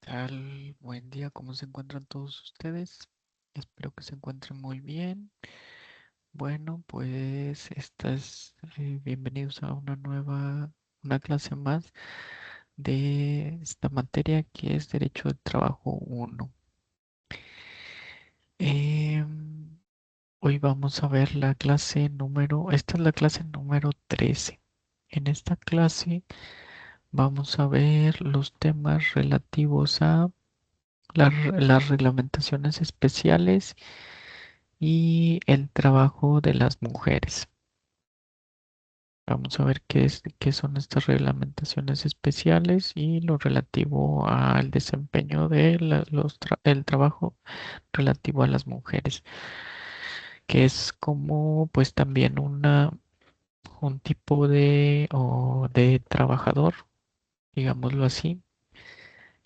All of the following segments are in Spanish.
Tal? Buen día, ¿cómo se encuentran todos ustedes? Espero que se encuentren muy bien. Bueno, pues bienvenidos a una clase más de esta materia que es Derecho del Trabajo 1. Em, Hoy vamos a ver esta es la clase número 13. En esta clase vamos a ver los temas relativos a las reglamentaciones especiales y el trabajo de las mujeres. Vamos a ver qué son estas reglamentaciones especiales y lo relativo al desempeño de el trabajo relativo a las mujeres, que es como pues también un tipo de trabajador, digámoslo así,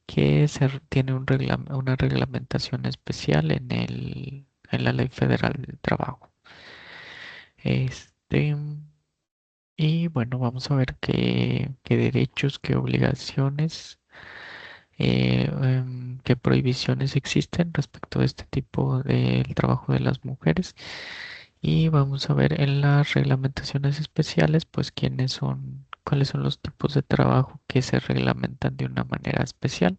que tiene una reglamentación especial en la Ley Federal del Trabajo. Este, y bueno, vamos a ver qué derechos, qué obligaciones, qué prohibiciones existen respecto de este tipo del trabajo de las mujeres. Y vamos a ver en las reglamentaciones especiales, pues cuáles son los tipos de trabajo que se reglamentan de una manera especial,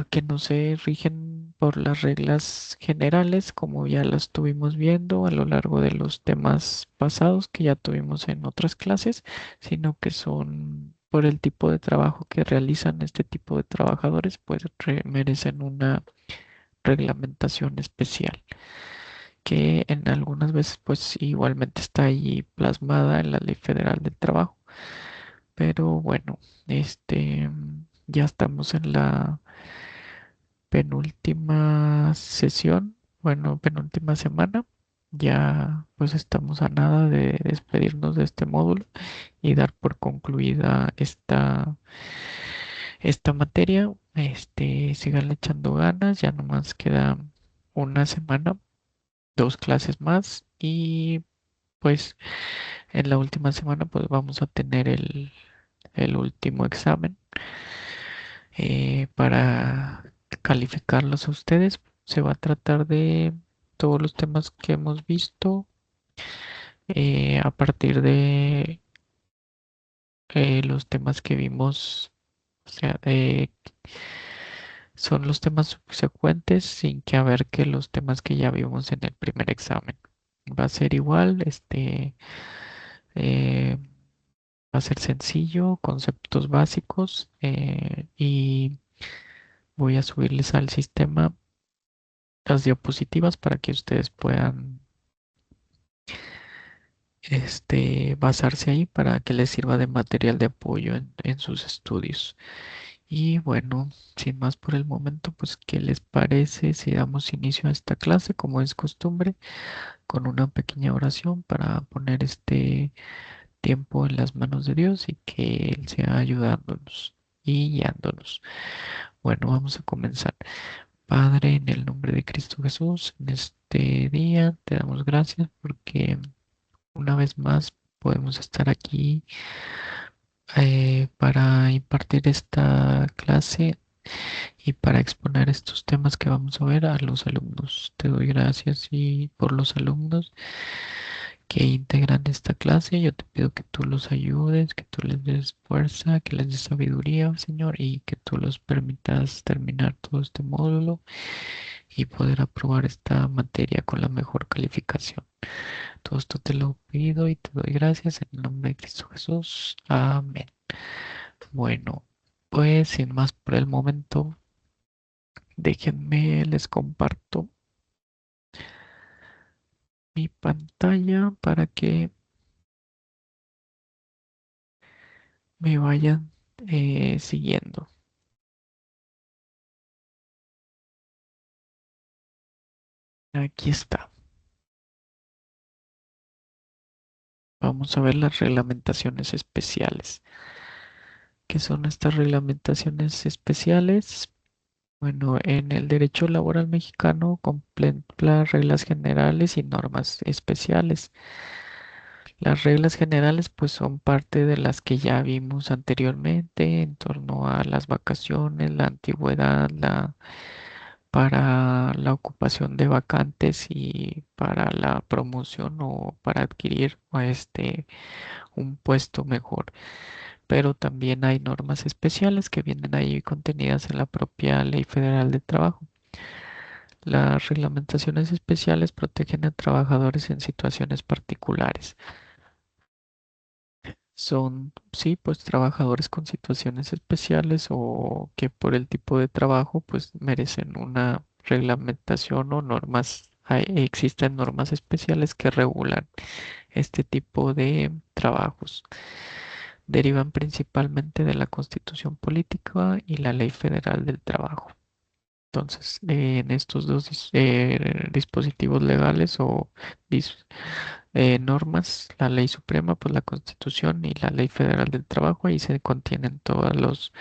que no se rigen por las reglas generales, como ya las estuvimos viendo a lo largo de los temas pasados que ya tuvimos en otras clases, sino que son por el tipo de trabajo que realizan este tipo de trabajadores, pues merecen una reglamentación especial, que en algunas veces pues igualmente está ahí plasmada en la Ley Federal del Trabajo. Pero bueno, ya estamos en la penúltima sesión, bueno, penúltima semana. Ya pues estamos a nada de despedirnos de este módulo y dar por concluida esta materia. Sigan echando ganas, ya nomás queda una semana, dos clases más y pues en la última semana pues vamos a tener el último examen para calificarlos a ustedes. Se va a tratar de todos los temas que hemos visto a partir de los temas que vimos, o sea, son los temas subsecuentes sin que haber que los temas que ya vimos en el primer examen. Va a ser igual, eh, va a ser sencillo, conceptos básicos y voy a subirles al sistema las diapositivas para que ustedes puedan basarse ahí para que les sirva de material de apoyo en sus estudios. Y bueno, sin más por el momento, pues ¿qué les parece si damos inicio a esta clase como es costumbre con una pequeña oración para poner este tiempo en las manos de Dios y que Él sea ayudándonos y guiándonos? Bueno, vamos a comenzar. Padre, en el nombre de Cristo Jesús, en este día te damos gracias porque una vez más podemos estar aquí para impartir esta clase y para exponer estos temas que vamos a ver a los alumnos. Te doy gracias y por los alumnos que integran esta clase. Yo te pido que tú los ayudes, que tú les des fuerza, que les des sabiduría, Señor, y que tú los permitas terminar todo este módulo y poder aprobar esta materia con la mejor calificación. Todo esto te lo pido y te doy gracias en el nombre de Cristo Jesús. Amén. Bueno, pues sin más por el momento, déjenme les comparto mi pantalla para que me vayan siguiendo. Aquí está. Vamos a ver las reglamentaciones especiales. ¿Qué son estas reglamentaciones especiales? Bueno, en el derecho laboral mexicano contempla reglas generales y normas especiales. Las reglas generales pues son parte de las que ya vimos anteriormente en torno a las vacaciones, la antigüedad, para la ocupación de vacantes y para la promoción o para adquirir un puesto mejor. Pero también hay normas especiales que vienen ahí contenidas en la propia Ley Federal del Trabajo. Las reglamentaciones especiales protegen a trabajadores en situaciones particulares. Son, sí, pues trabajadores con situaciones especiales o que por el tipo de trabajo pues merecen una reglamentación o normas. Existen normas especiales que regulan este tipo de trabajos. Derivan principalmente de la Constitución Política y la Ley Federal del Trabajo. Entonces, en estos dos dispositivos legales o dis- normas, la Ley Suprema, pues la Constitución y la Ley Federal del Trabajo, ahí se contienen todas las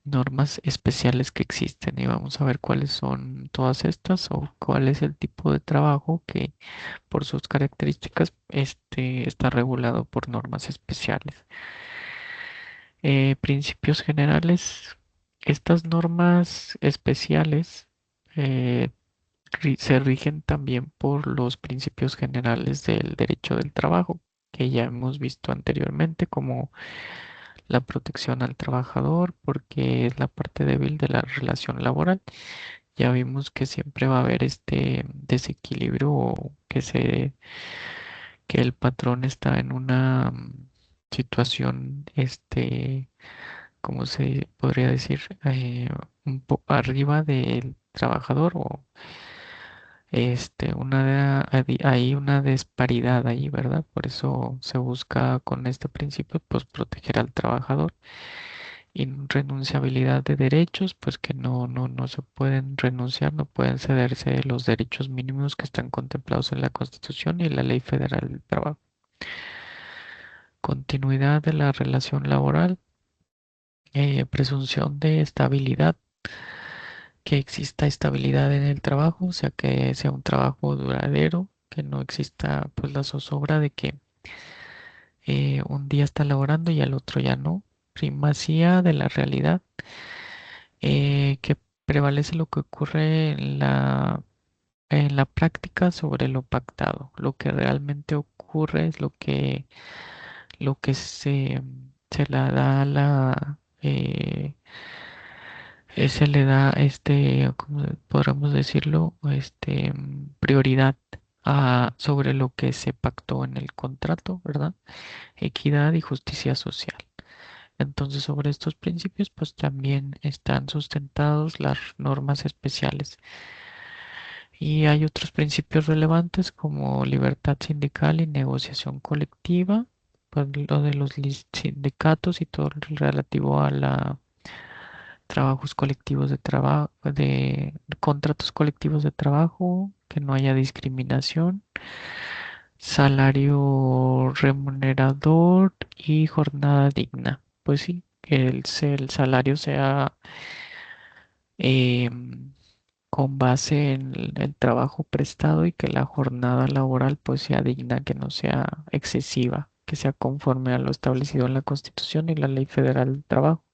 normas especiales que existen y vamos a ver cuáles son todas estas o cuál es el tipo de trabajo que por sus características está regulado por normas especiales. Principios generales. Estas normas especiales eh, se rigen también por los principios generales del derecho del trabajo, que ya hemos visto anteriormente, como la protección al trabajador, porque es la parte débil de la relación laboral. Ya vimos que siempre va a haber este desequilibrio o que el patrón está en una situación, ¿cómo se podría decir? Un poco arriba del trabajador o hay una disparidad ahí, ¿verdad? Por eso se busca con este principio, pues proteger al trabajador. Irrenunciabilidad de derechos, pues que no se pueden renunciar, no pueden cederse los derechos mínimos que están contemplados en la Constitución y la Ley Federal del Trabajo. Continuidad de la relación laboral, presunción de estabilidad, que exista estabilidad en el trabajo, o sea que sea un trabajo duradero, que no exista pues la zozobra de que un día está laborando y al otro ya no. Primacía de la realidad, que prevalece lo que ocurre en la práctica sobre lo pactado. Lo que realmente ocurre es lo que se la da se le da ¿cómo podríamos decirlo? Prioridad sobre lo que se pactó en el contrato, ¿verdad? Equidad y justicia social. Entonces, sobre estos principios, pues también están sustentados las normas especiales. Y hay otros principios relevantes como libertad sindical y negociación colectiva, pues lo de los sindicatos y todo lo relativo a la trabajos colectivos de trabajo, de contratos colectivos de trabajo, que no haya discriminación, salario remunerador y jornada digna. Pues sí, que el salario sea con base en el trabajo prestado y que la jornada laboral pues sea digna, que no sea excesiva, que sea conforme a lo establecido en la Constitución y la Ley Federal del Trabajo.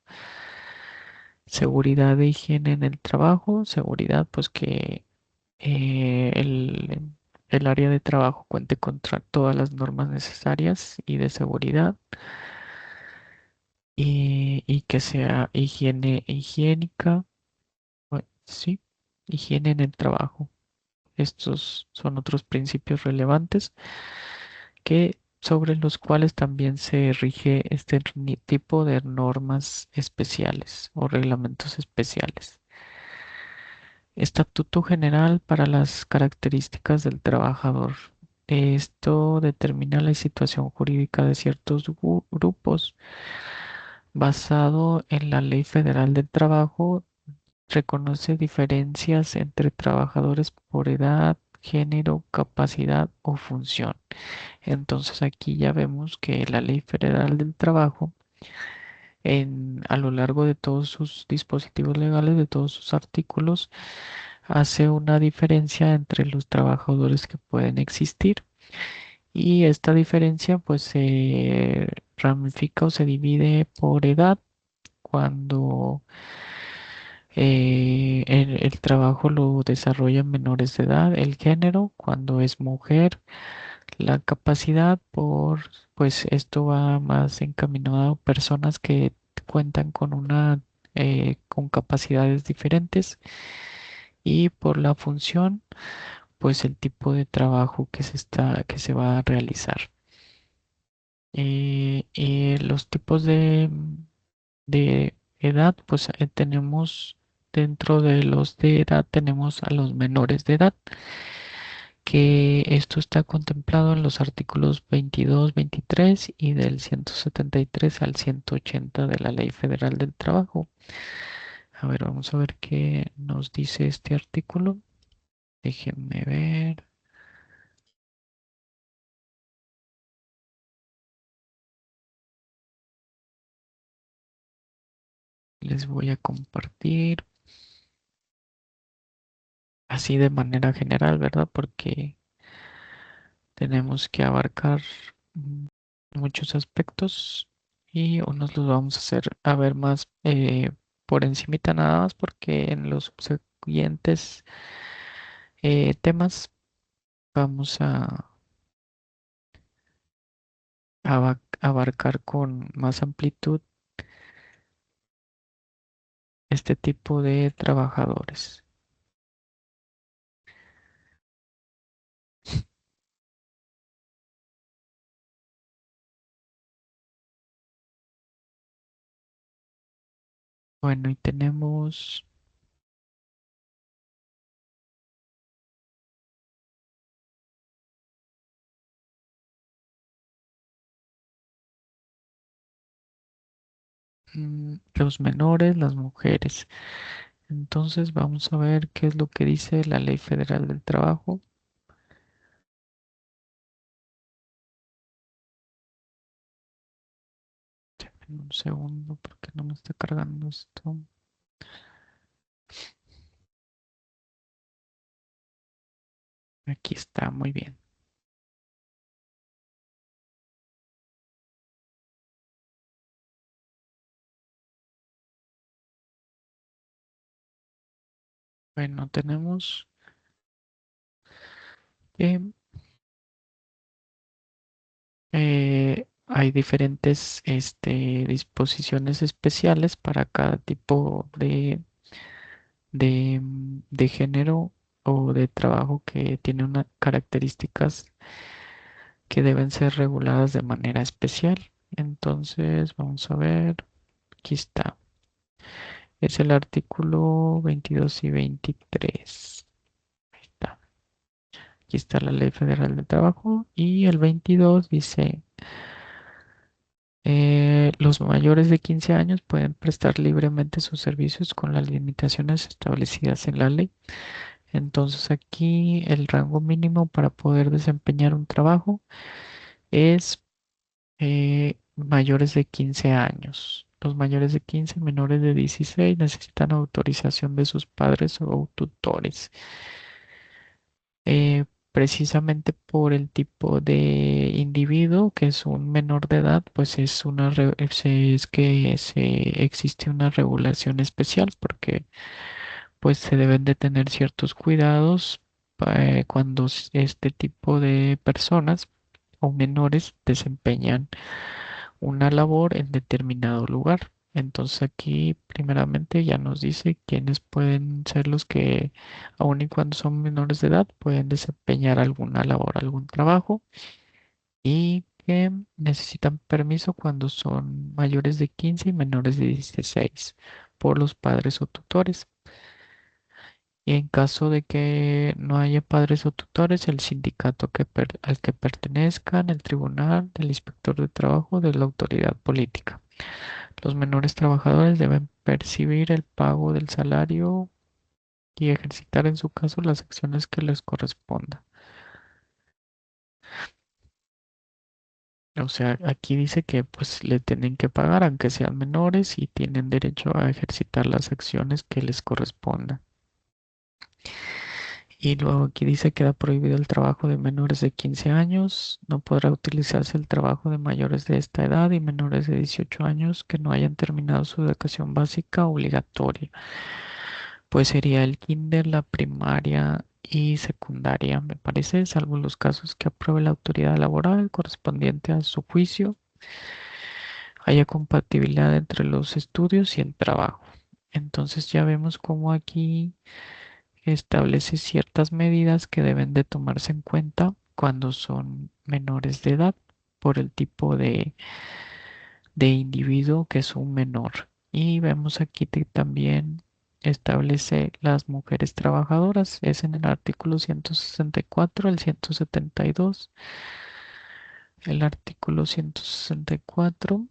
Seguridad de higiene en el trabajo, seguridad pues que el área de trabajo cuente con todas las normas necesarias y de seguridad y que sea higiénica, sí, higiene en el trabajo. Estos son otros principios relevantes que sobre los cuales también se rige este tipo de normas especiales o reglamentos especiales. Estatuto General para las características del trabajador. Esto determina la situación jurídica de ciertos grupos basado en la Ley Federal del Trabajo. Reconoce diferencias entre trabajadores por edad, género, capacidad o función. Entonces aquí ya vemos que la Ley Federal del Trabajo a lo largo de todos sus dispositivos legales, de todos sus artículos, hace una diferencia entre los trabajadores que pueden existir Y esta diferencia pues se ramifica o se divide por edad cuando el trabajo lo desarrollan menores de edad, el género cuando es mujer, la capacidad pues esto va más encaminado a personas que cuentan con con capacidades diferentes y por la función, pues el tipo de trabajo que se va a realizar. Y los tipos de edad, pues tenemos dentro de los de edad, tenemos a los menores de edad, que esto está contemplado en los artículos 22, 23 y del 173 al 180 de la Ley Federal del Trabajo. A ver, vamos a ver qué nos dice este artículo. Déjenme ver. Les voy a compartir así de manera general, ¿verdad? Porque tenemos que abarcar mm, muchos aspectos y unos los vamos a hacer a ver más por encimita nada más porque en los subsiguientes temas vamos a abarcar con más amplitud este tipo de trabajadores. Bueno, y tenemos los menores, las mujeres. Entonces vamos a ver qué es lo que dice la Ley Federal del Trabajo. En un segundo, porque no me está cargando esto. Aquí está, muy bien. Bueno, tenemos que hay diferentes disposiciones especiales para cada tipo de género o de trabajo que tiene unas características que deben ser reguladas de manera especial. Entonces, vamos a ver, aquí está. Es el artículo 22 y 23. Ahí está. Aquí está la Ley Federal del Trabajo y el 22 dice, los mayores de 15 años pueden prestar libremente sus servicios con las limitaciones establecidas en la ley. Entonces aquí el rango mínimo para poder desempeñar un trabajo es mayores de 15 años. Los mayores de 15, menores de 16 necesitan autorización de sus padres o tutores. Precisamente por el tipo de individuo que es un menor de edad, pues es que existe una regulación especial porque pues se deben de tener ciertos cuidados cuando este tipo de personas o menores desempeñan una labor en determinado lugar. Entonces aquí primeramente ya nos dice quiénes pueden ser los que, aun y cuando son menores de edad, pueden desempeñar alguna labor, algún trabajo y que necesitan permiso cuando son mayores de 15 y menores de 16 por los padres o tutores. Y en caso de que no haya padres o tutores, el sindicato al que pertenezcan, el tribunal, el inspector de trabajo, de la autoridad política. Los menores trabajadores deben percibir el pago del salario y ejercitar en su caso las acciones que les corresponda. O sea, aquí dice que pues le tienen que pagar aunque sean menores y tienen derecho a ejercitar las acciones que les correspondan. Y luego aquí dice que queda prohibido el trabajo de menores de 15 años, no podrá utilizarse el trabajo de mayores de esta edad y menores de 18 años que no hayan terminado su educación básica obligatoria. Pues sería el kinder, la primaria y secundaria, me parece, salvo los casos que apruebe la autoridad laboral correspondiente a su juicio, haya compatibilidad entre los estudios y el trabajo. Entonces ya vemos cómo aquí establece ciertas medidas que deben de tomarse en cuenta cuando son menores de edad por el tipo de individuo que es un menor. Y vemos aquí que también establece las mujeres trabajadoras, es en el artículo 164, el 172, el artículo 164.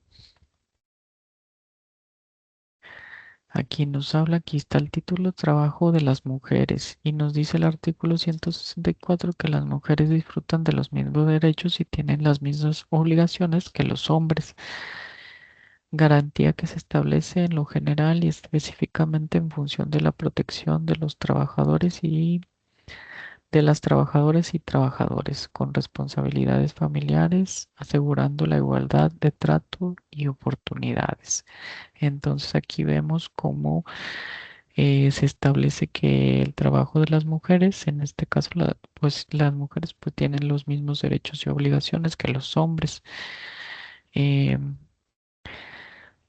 Aquí nos habla, aquí está el título Trabajo de las mujeres y nos dice el artículo 164 que las mujeres disfrutan de los mismos derechos y tienen las mismas obligaciones que los hombres. Garantía que se establece en lo general y específicamente en función de la protección de los trabajadores y de las trabajadoras y trabajadores con responsabilidades familiares, asegurando la igualdad de trato y oportunidades. Entonces aquí vemos cómo se establece que el trabajo de las mujeres, en este caso, pues las mujeres pues tienen los mismos derechos y obligaciones que los hombres. Eh,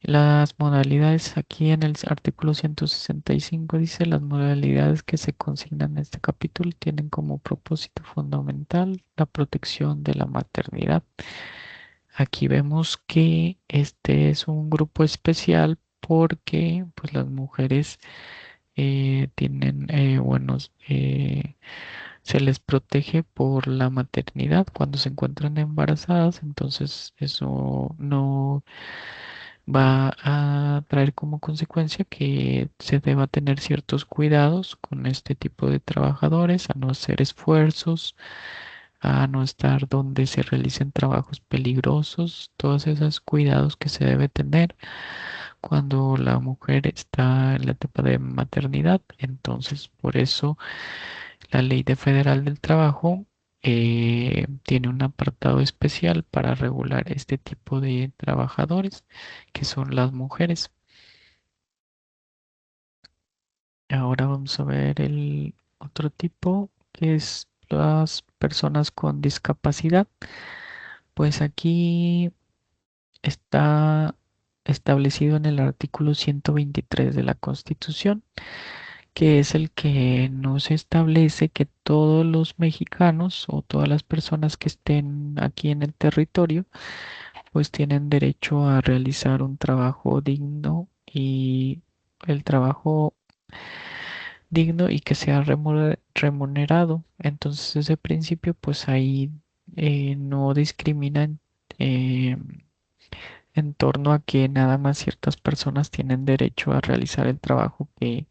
las modalidades aquí en el artículo 165 dice las modalidades que se consignan en este capítulo tienen como propósito fundamental la protección de la maternidad. Aquí vemos que este es un grupo especial porque pues las mujeres tienen se les protege por la maternidad cuando se encuentran embarazadas, entonces eso no va a traer como consecuencia que se deba tener ciertos cuidados con este tipo de trabajadores, a no hacer esfuerzos, a no estar donde se realicen trabajos peligrosos, todos esos cuidados que se debe tener cuando la mujer está en la etapa de maternidad. Entonces, por eso la Ley de Federal del Trabajo tiene un apartado especial para regular este tipo de trabajadores, que son las mujeres. Ahora vamos a ver el otro tipo, que es las personas con discapacidad. Pues aquí está establecido en el artículo 123 de la Constitución, que es el que nos establece que todos los mexicanos o todas las personas que estén aquí en el territorio, pues tienen derecho a realizar un trabajo digno y el trabajo digno y que sea remunerado. Entonces ese principio, pues ahí no discriminan eh, en torno a que nada más ciertas personas tienen derecho a realizar el trabajo que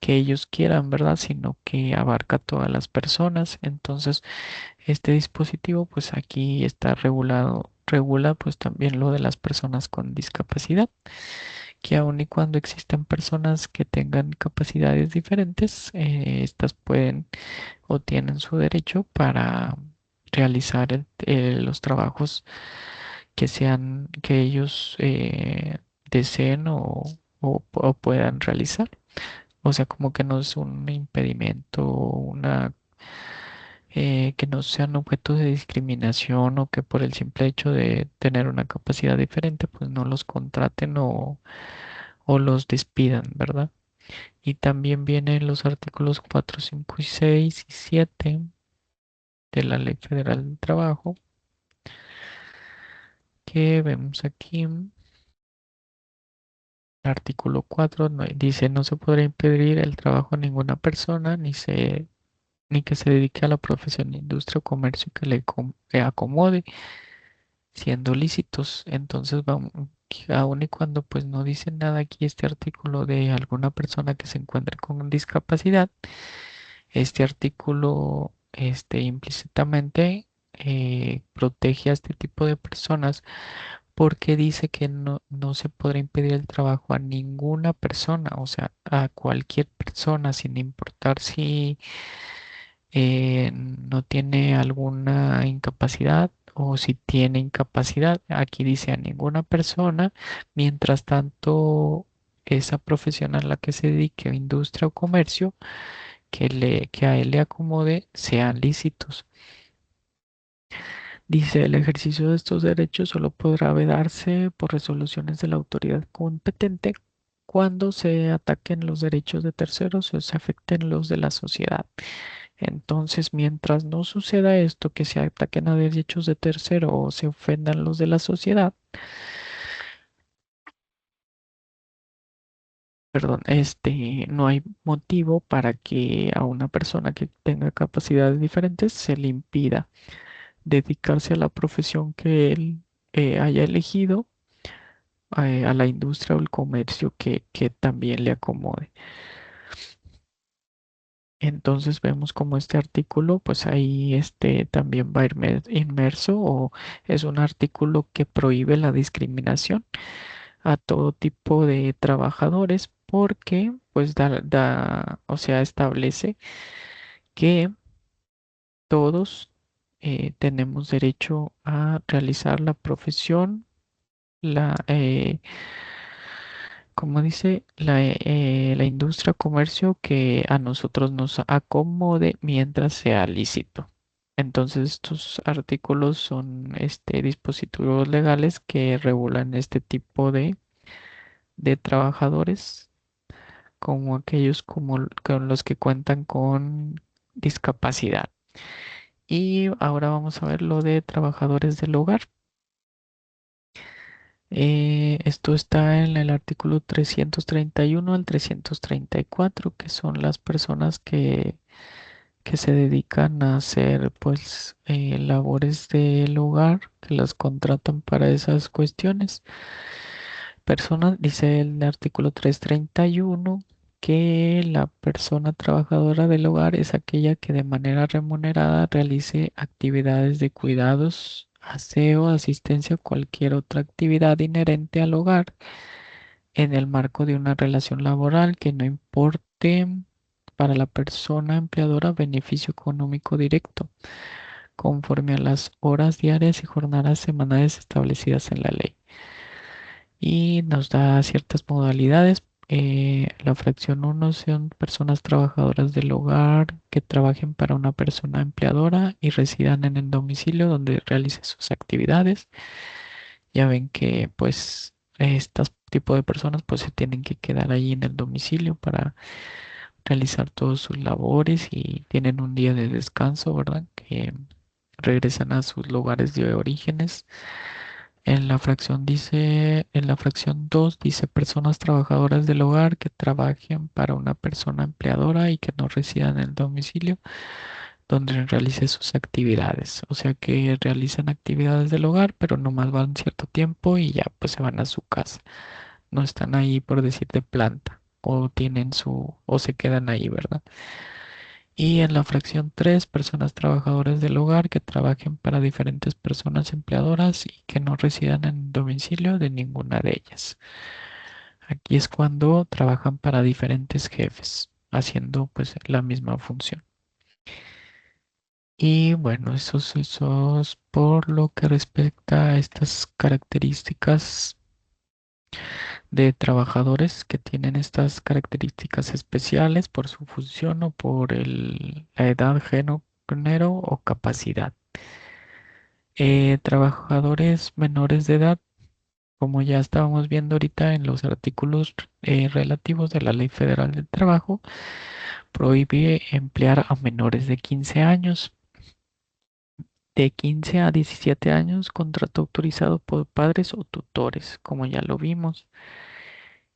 ellos quieran, ¿verdad? Sino que abarca a todas las personas. Entonces, este dispositivo, pues aquí está regulado, regula pues también lo de las personas con discapacidad, que aun y cuando existen personas que tengan capacidades diferentes, estas pueden o tienen su derecho para realizar los trabajos que sean, que ellos deseen o puedan realizar. O sea, como que no es un impedimento, que no sean objetos de discriminación o que por el simple hecho de tener una capacidad diferente, pues no los contraten o los despidan, ¿verdad? Y también vienen los artículos 4, 5 y 6 y 7 de la Ley Federal del Trabajo, que vemos aquí. El artículo 4 dice no se podrá impedir el trabajo a ninguna persona ni que se dedique a la profesión, industria o comercio que que acomode, siendo lícitos. Entonces, vamos, que aun y cuando pues no dice nada aquí este artículo de alguna persona que se encuentre con discapacidad, este artículo implícitamente protege a este tipo de personas porque dice que no se podrá impedir el trabajo a ninguna persona, o sea, a cualquier persona, sin importar si no tiene alguna incapacidad o si tiene incapacidad. Aquí dice a ninguna persona, mientras tanto esa profesión a la que se dedique, industria o comercio, que a él le acomode, sean lícitos. Dice, el ejercicio de estos derechos solo podrá vedarse por resoluciones de la autoridad competente cuando se ataquen los derechos de terceros o se afecten los de la sociedad. Entonces, mientras no suceda esto, que se ataquen a derechos de tercero o se ofendan los de la sociedad, perdón, no hay motivo para que a una persona que tenga capacidades diferentes se le impida dedicarse a la profesión que él haya elegido, a la industria o el comercio que también le acomode. Entonces vemos como este artículo, pues ahí también va inmerso o es un artículo que prohíbe la discriminación a todo tipo de trabajadores porque pues o sea, establece que todos tenemos derecho a realizar la profesión, la, como dice, la industria o comercio que a nosotros nos acomode mientras sea lícito. Entonces, estos artículos son dispositivos legales que regulan este tipo de trabajadores, como aquellos con los que cuentan con discapacidad. Y ahora vamos a ver lo de trabajadores del hogar. Esto está en el artículo 331 al 334, que son las personas que se dedican a hacer pues labores del hogar, que las contratan para esas cuestiones. Personas, dice el artículo 331 que la persona trabajadora del hogar es aquella que de manera remunerada realice actividades de cuidados, aseo, asistencia o cualquier otra actividad inherente al hogar en el marco de una relación laboral que no importe para la persona empleadora beneficio económico directo, conforme a las horas diarias y jornadas semanales establecidas en la ley. Y nos da ciertas modalidades. La fracción uno son personas trabajadoras del hogar que trabajen para una persona empleadora y residan en el domicilio donde realice sus actividades. Ya ven que pues estos tipo de personas pues se tienen que quedar ahí en el domicilio para realizar todas sus labores y tienen un día de descanso, ¿verdad? Que regresan a sus lugares de orígenes. En la fracción 2 dice personas trabajadoras del hogar que trabajen para una persona empleadora y que no residan en el domicilio donde realice sus actividades. O sea que realizan actividades del hogar, pero nomás van cierto tiempo y ya pues se van a su casa. No están ahí por decir de planta o o se quedan ahí, ¿verdad? Y en la fracción 3 personas trabajadoras del hogar que trabajen para diferentes personas empleadoras y que no residan en domicilio de ninguna de ellas. Aquí es cuando trabajan para diferentes jefes, haciendo pues la misma función. Y bueno, eso es por lo que respecta a estas características de trabajadores que tienen estas características especiales por su función o por la edad, género o capacidad. Trabajadores menores de edad, como ya estábamos viendo ahorita en los artículos relativos de la Ley Federal del Trabajo, prohíbe emplear a menores de 15 años. De 15 a 17 años, contrato autorizado por padres o tutores, como ya lo vimos.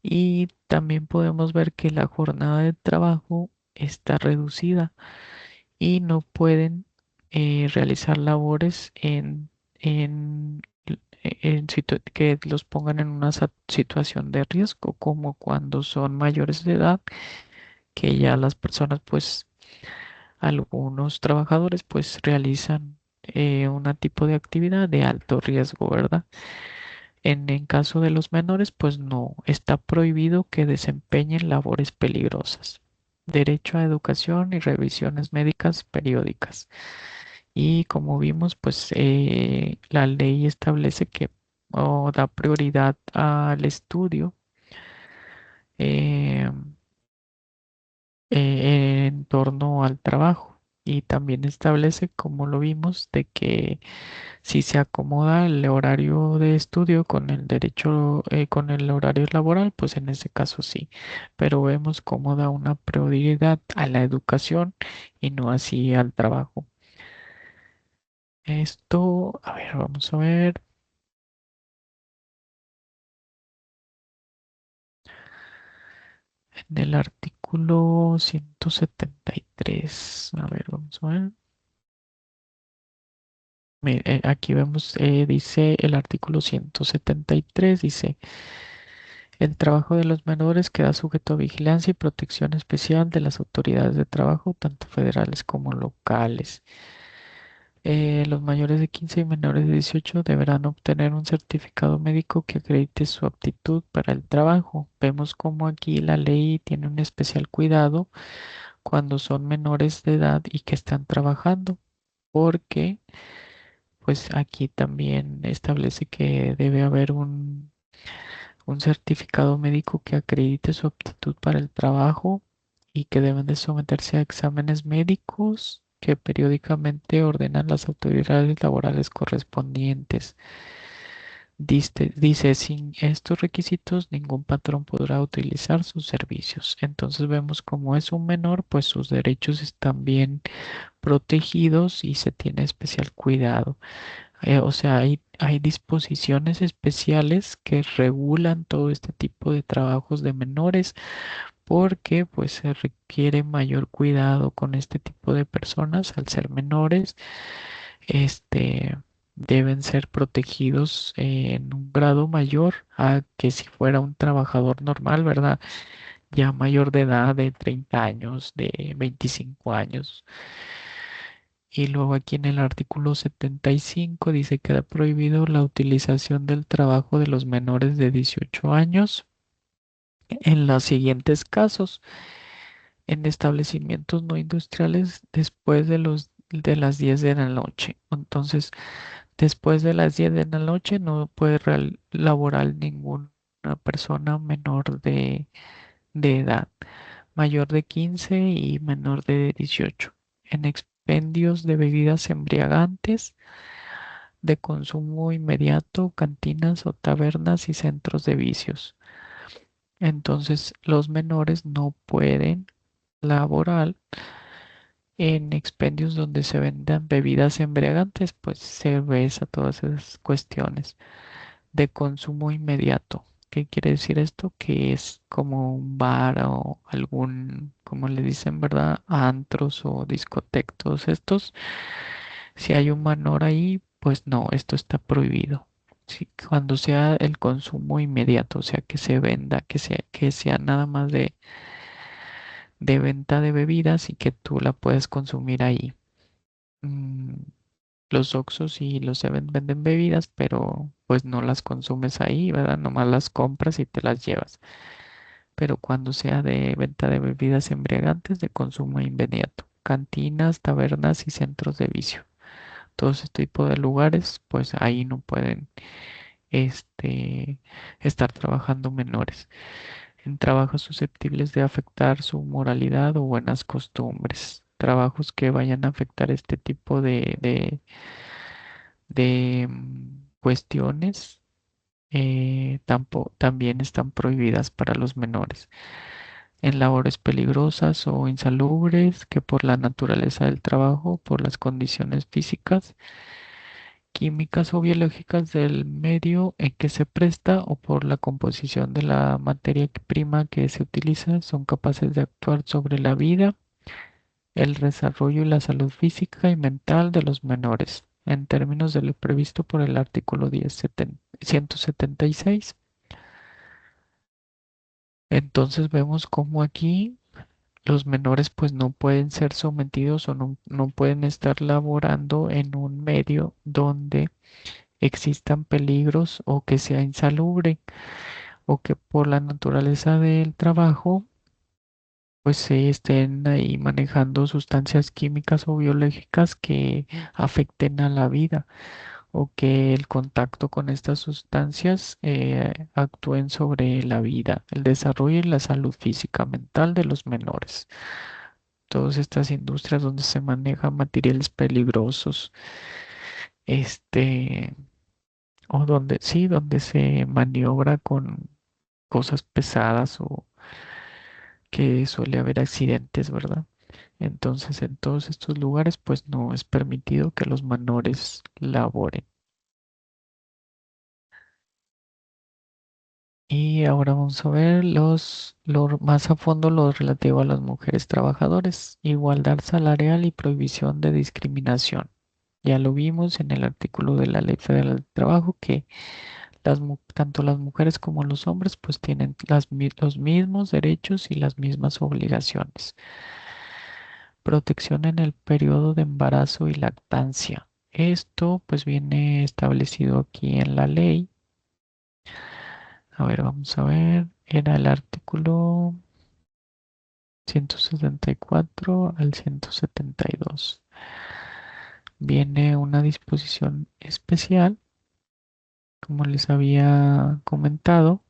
Y también podemos ver que la jornada de trabajo está reducida y no pueden realizar labores que los pongan en una situación de riesgo, como cuando son mayores de edad, que ya las personas, pues, algunos trabajadores, pues, realizan un tipo de actividad de alto riesgo, ¿verdad? En caso de los menores, pues no, está prohibido que desempeñen labores peligrosas. derecho a educación y revisiones médicas periódicas. Y como vimos, pues la ley establece que da prioridad al estudio eh, en torno al trabajo. Y también establece, como lo vimos, de que si se acomoda el horario de estudio con el derecho, con el horario laboral, pues en ese caso sí. Pero vemos cómo da una prioridad a la educación y no así al trabajo. Esto, a ver, vamos a ver. En el artículo 173. A ver, vamos a ver. Aquí vemos, dice el artículo 173, dice, el trabajo de los menores queda sujeto a vigilancia y protección especial de las autoridades de trabajo, tanto federales como locales. Los mayores de 15 y menores de 18 deberán obtener un certificado médico que acredite su aptitud para el trabajo. Vemos como aquí la ley tiene un especial cuidado cuando son menores de edad y que están trabajando, porque pues aquí también establece que debe haber un certificado médico que acredite su aptitud para el trabajo y que deben de someterse a exámenes médicos que periódicamente ordenan las autoridades laborales correspondientes. Dice, sin estos requisitos ningún patrón podrá utilizar sus servicios. Entonces vemos como es un menor, pues sus derechos están bien protegidos y se tiene especial cuidado. O sea, hay disposiciones especiales que regulan todo este tipo de trabajos de menores porque pues se requiere mayor cuidado con este tipo de personas al ser menores. Este deben ser protegidos en un grado mayor a que si fuera un trabajador normal, ¿verdad? Ya mayor de edad de 30 años, de 25 años. Y luego aquí en el artículo 75 dice que queda prohibido la utilización del trabajo de los menores de 18 años en los siguientes casos: en establecimientos no industriales después de las 10 de la noche. Entonces, después de las 10 de la noche no puede laborar ninguna persona menor de edad, mayor de 15 y menor de 18. En expendios de bebidas embriagantes de consumo inmediato, cantinas o tabernas y centros de vicios. Entonces, los menores no pueden laborar en expendios donde se vendan bebidas embriagantes, pues cerveza, todas esas cuestiones de consumo inmediato. ¿Qué quiere decir esto? Que es como un bar o algún, como le dicen, ¿verdad? Antros o discotecos estos. Si hay un menor ahí, pues no, esto está prohibido. Sí, cuando sea el consumo inmediato, o sea, que se venda, que sea nada más de venta de bebidas y que tú la puedes consumir ahí. Mm, los Oxxos y los Seven venden bebidas, pero pues no las consumes ahí, ¿verdad? Nomás las compras y te las llevas. Pero cuando sea de venta de bebidas embriagantes de consumo inmediato, cantinas, tabernas y centros de vicio, todos este tipo de lugares, pues ahí no pueden este, estar trabajando menores en trabajos susceptibles de afectar su moralidad o buenas costumbres. Trabajos que vayan a afectar este tipo de cuestiones también están prohibidas para los menores. En labores peligrosas o insalubres que por la naturaleza del trabajo, por las condiciones físicas, químicas o biológicas del medio en que se presta o por la composición de la materia prima que se utiliza, son capaces de actuar sobre la vida, el desarrollo y la salud física y mental de los menores, en términos de lo previsto por el artículo 176. Entonces vemos cómo aquí los menores pues no pueden ser sometidos o no pueden estar laborando en un medio donde existan peligros o que sea insalubre o que por la naturaleza del trabajo pues se estén ahí manejando sustancias químicas o biológicas que afecten a la vida o que el contacto con estas sustancias actúen sobre la vida, el desarrollo y la salud física mental de los menores. Todas estas industrias donde se manejan materiales peligrosos, este, o donde sí, donde se maniobra con cosas pesadas o que suele haber accidentes, ¿verdad? Entonces, en todos estos lugares, pues no es permitido que los menores laboren. Y ahora vamos a ver más a fondo lo relativo a las mujeres trabajadoras, igualdad salarial y prohibición de discriminación. Ya lo vimos en el artículo de la Ley Federal del Trabajo que tanto las mujeres como los hombres pues tienen los mismos derechos y las mismas obligaciones. Protección en el periodo de embarazo y lactancia. Esto pues viene establecido aquí en la ley. A ver, vamos a ver. Era el artículo 174 al 172. Viene una disposición especial, como les había comentado,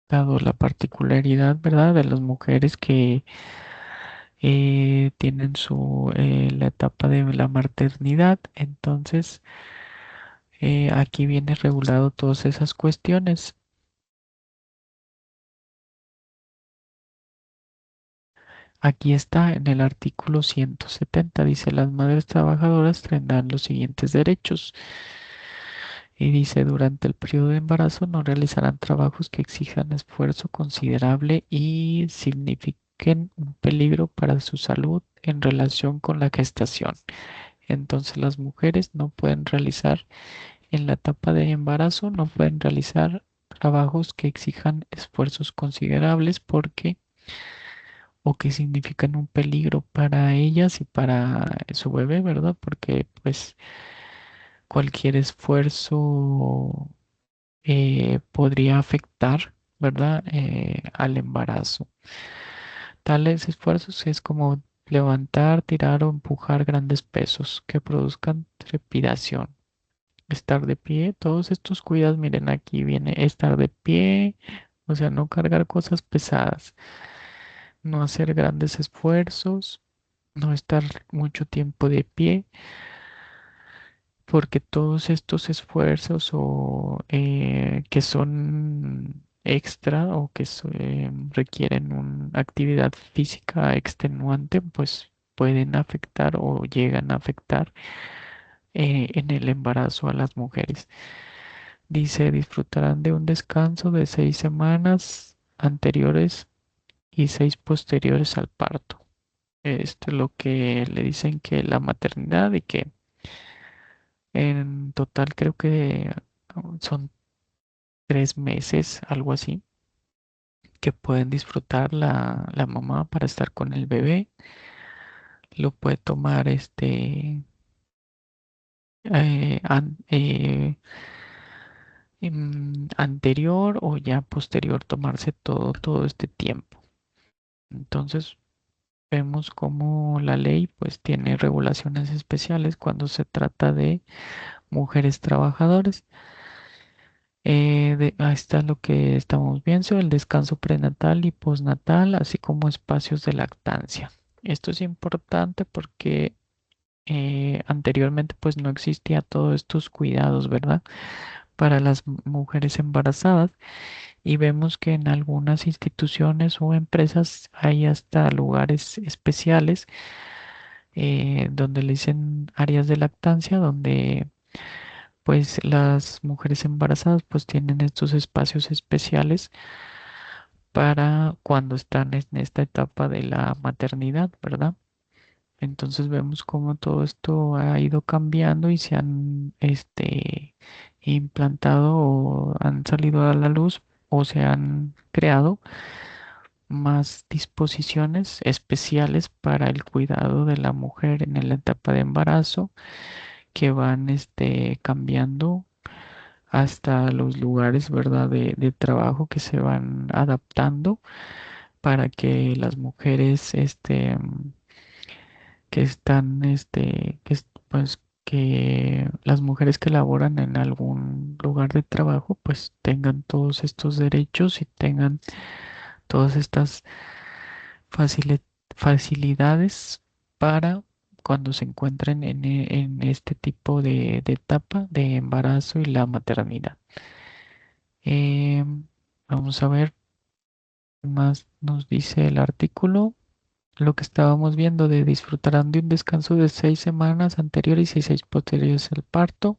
dado la particularidad, ¿verdad?, de las mujeres que tienen la etapa de la maternidad. Entonces, aquí viene regulado todas esas cuestiones. Aquí está en el artículo 170, dice, las madres trabajadoras tendrán los siguientes derechos. Y dice, durante el periodo de embarazo no realizarán trabajos que exijan esfuerzo considerable y signifiquen un peligro para su salud en relación con la gestación. Entonces las mujeres no pueden realizar en la etapa de embarazo, no pueden realizar trabajos que exijan esfuerzos considerables porque o que significan un peligro para ellas y para su bebé, ¿verdad? Porque pues cualquier esfuerzo podría afectar, ¿verdad? Al embarazo. Tales esfuerzos es como levantar, tirar o empujar grandes pesos que produzcan trepidación. Estar de pie, todos estos cuidados, miren, aquí viene estar de pie, o sea, no cargar cosas pesadas, no hacer grandes esfuerzos, no estar mucho tiempo de pie, porque todos estos esfuerzos o que son extra o que requieren una actividad física extenuante, pues pueden afectar o llegan a afectar en el embarazo a las mujeres. Dice, disfrutarán de un descanso de 6 semanas anteriores y 6 posteriores al parto. Esto es lo que le dicen que la maternidad y que en total creo que son 3 meses, algo así, que pueden disfrutar la mamá para estar con el bebé. Lo puede tomar anterior o ya posterior, tomarse todo este tiempo. Entonces, vemos cómo la ley pues tiene regulaciones especiales cuando se trata de mujeres trabajadoras. Ahí está lo que estamos viendo, el descanso prenatal y postnatal, así como espacios de lactancia. Esto es importante porque anteriormente pues no existía todos estos cuidados, ¿verdad? Para las mujeres embarazadas y vemos que en algunas instituciones o empresas hay hasta lugares especiales donde le dicen áreas de lactancia, donde pues las mujeres embarazadas pues tienen estos espacios especiales para cuando están en esta etapa de la maternidad, ¿verdad? Entonces vemos cómo todo esto ha ido cambiando y se han implantado o han salido a la luz o se han creado más disposiciones especiales para el cuidado de la mujer en la etapa de embarazo que van cambiando hasta los lugares, ¿verdad? De trabajo que se van adaptando para que las mujeres, que están, pues, que las mujeres que laboran en algún lugar de trabajo, pues tengan todos estos derechos y tengan todas estas facili- facilidades para cuando se encuentren en este tipo de etapa de embarazo y la maternidad. Vamos a ver qué más nos dice el artículo. Lo que estábamos viendo de disfrutarán de un descanso de 6 semanas anteriores y 6 posteriores al parto,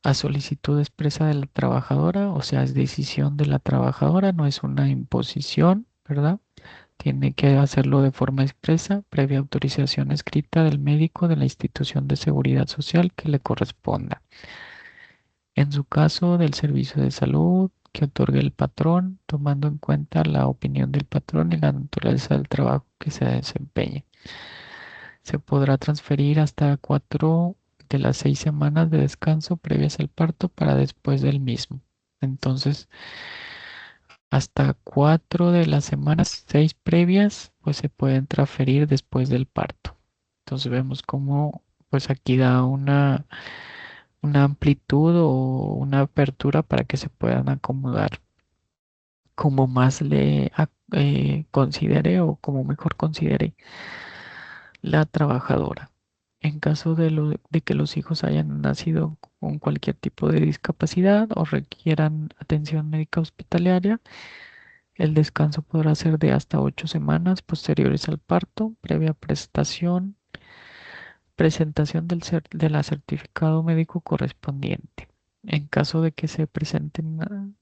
a solicitud expresa de la trabajadora, o sea, es decisión de la trabajadora, no es una imposición, ¿verdad? Tiene que hacerlo de forma expresa, previa autorización escrita del médico de la institución de seguridad social que le corresponda. En su caso, del servicio de salud que otorgue el patrón, tomando en cuenta la opinión del patrón y la naturaleza del trabajo que se desempeñe. Se podrá transferir hasta 4 de las 6 semanas de descanso previas al parto para después del mismo. Entonces, hasta 4 de las semanas 6 previas, pues se pueden transferir después del parto. Entonces vemos cómo, pues aquí da una amplitud o una apertura para que se puedan acomodar como más considere o como mejor considere la trabajadora. En caso de que los hijos hayan nacido con cualquier tipo de discapacidad o requieran atención médica hospitalaria, el descanso podrá ser de hasta 8 semanas posteriores al parto, previa presentación de la certificado médico correspondiente. En caso de que se presenten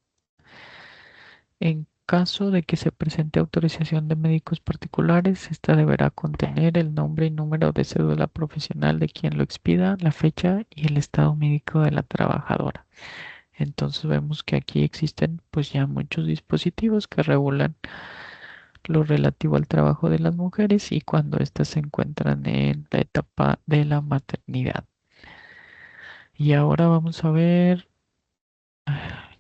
En caso de que se presente autorización de médicos particulares, esta deberá contener el nombre y número de cédula profesional de quien lo expida, la fecha y el estado médico de la trabajadora. Entonces vemos que aquí existen pues ya muchos dispositivos que regulan lo relativo al trabajo de las mujeres y cuando éstas se encuentran en la etapa de la maternidad. Y ahora vamos a ver,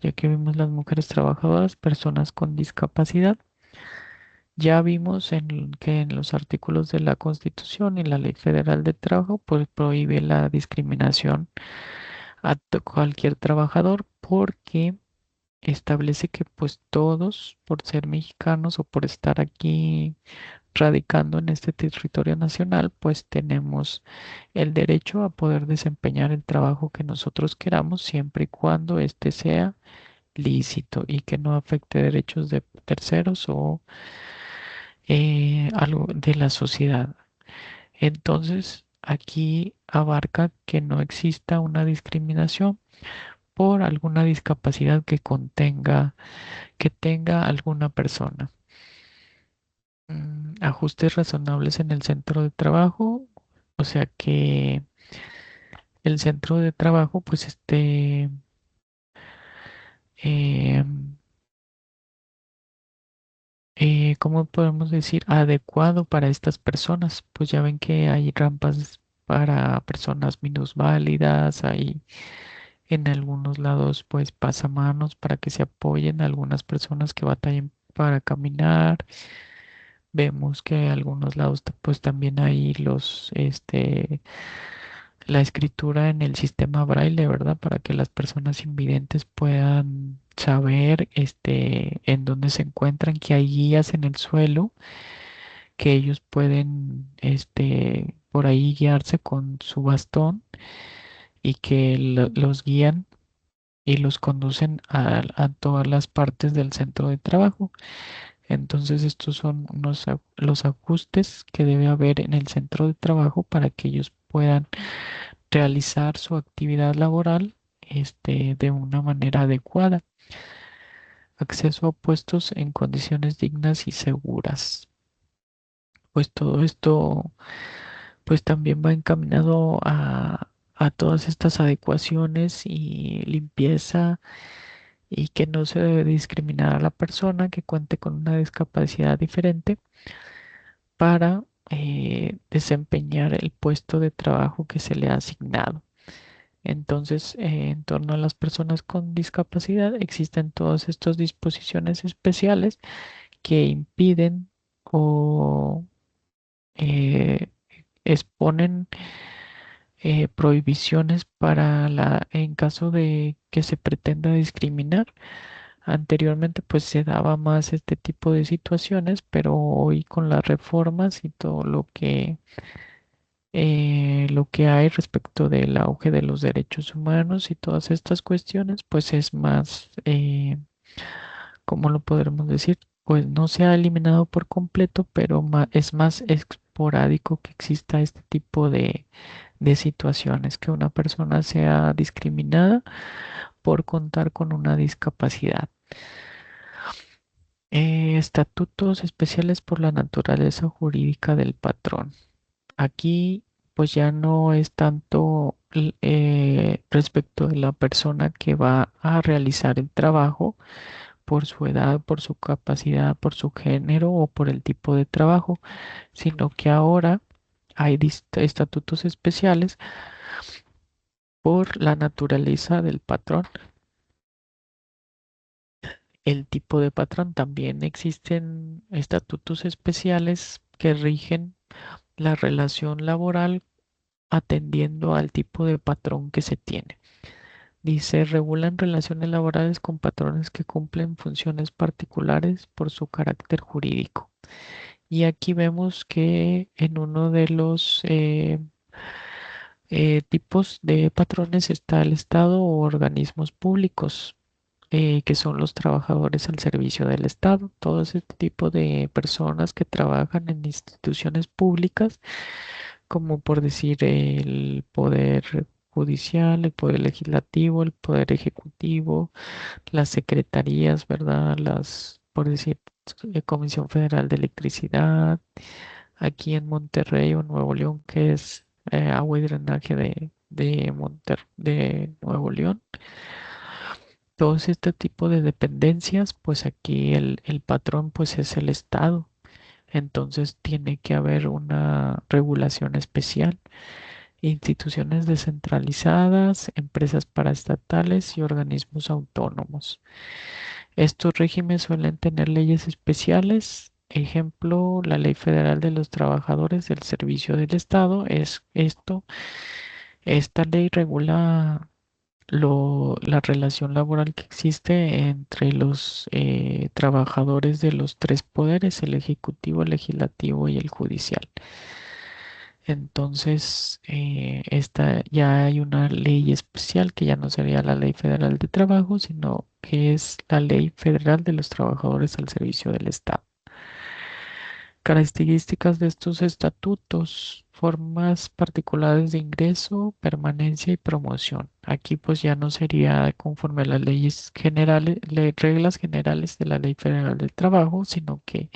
ya que vimos las mujeres trabajadoras, personas con discapacidad. Ya vimos que en los artículos de la Constitución y la Ley Federal de Trabajo, pues prohíbe la discriminación a cualquier trabajador porque establece que pues todos, por ser mexicanos o por estar aquí radicando en este territorio nacional, pues tenemos el derecho a poder desempeñar el trabajo que nosotros queramos siempre y cuando éste sea lícito y que no afecte derechos de terceros o algo de la sociedad. Entonces, aquí abarca que no exista una discriminación por alguna discapacidad que tenga alguna persona. Ajustes razonables en el centro de trabajo, o sea que el centro de trabajo pues esté eh, ¿cómo podemos decir? Adecuado para estas personas. Pues ya ven que hay rampas para personas minusválidas, hay en algunos lados pues pasamanos para que se apoyen a algunas personas que batallen para caminar. Vemos que en algunos lados pues también hay la escritura en el sistema braille, ¿verdad? Para que las personas invidentes puedan saber en dónde se encuentran, que hay guías en el suelo, que ellos pueden por ahí guiarse con su bastón y que los guían y los conducen a todas las partes del centro de trabajo. Entonces estos son los ajustes que debe haber en el centro de trabajo para que ellos puedan realizar su actividad laboral de una manera adecuada. Acceso a puestos en condiciones dignas y seguras. Pues todo esto pues también va encaminado a todas estas adecuaciones y limpieza y que no se debe discriminar a la persona que cuente con una discapacidad diferente para desempeñar el puesto de trabajo que se le ha asignado. Entonces, en torno a las personas con discapacidad, existen todas estas disposiciones especiales que impiden o eh, exponen prohibiciones en caso de que se pretenda discriminar. Anteriormente pues se daba más este tipo de situaciones, pero hoy con las reformas y todo lo que hay respecto del auge de los derechos humanos y todas estas cuestiones, pues es más, ¿cómo lo podremos decir? Pues no se ha eliminado por completo, pero es más esporádico que exista este tipo de situaciones, que una persona sea discriminada por contar con una discapacidad. Estatutos especiales por la naturaleza jurídica del patrón. Aquí pues ya no es tanto respecto de la persona que va a realizar el trabajo por su edad, por su capacidad, por su género o por el tipo de trabajo, sino que ahora hay estatutos especiales por la naturaleza del patrón, el tipo de patrón. También existen estatutos especiales que rigen la relación laboral atendiendo al tipo de patrón que se tiene. Dice, regulan relaciones laborales con patrones que cumplen funciones particulares por su carácter jurídico. Y aquí vemos que en uno de los tipos de patrones está el Estado o organismos públicos, que son los trabajadores al servicio del Estado. Todo ese tipo de personas que trabajan en instituciones públicas, como por decir el poder judicial, el poder legislativo, el poder ejecutivo, las secretarías, ¿verdad? Por decir, Comisión Federal de Electricidad, aquí en Monterrey o Nuevo León, que es agua y drenaje de Nuevo León. Todos este tipo de dependencias, pues aquí el patrón pues es el Estado. Entonces tiene que haber una regulación especial. Instituciones descentralizadas, empresas paraestatales y organismos autónomos. Estos regímenes suelen tener leyes especiales. Ejemplo, la Ley Federal de los Trabajadores del Servicio del Estado es esto. Esta ley regula la relación laboral que existe entre los trabajadores de los tres poderes, el ejecutivo, el legislativo y el judicial. Entonces, esta ya hay una ley especial que ya no sería la Ley Federal de Trabajo, sino que es la Ley Federal de los Trabajadores al Servicio del Estado. Características de estos estatutos: formas particulares de ingreso, permanencia y promoción. Aquí pues ya no sería conforme a las leyes generales, reglas generales de la Ley Federal del Trabajo, sino que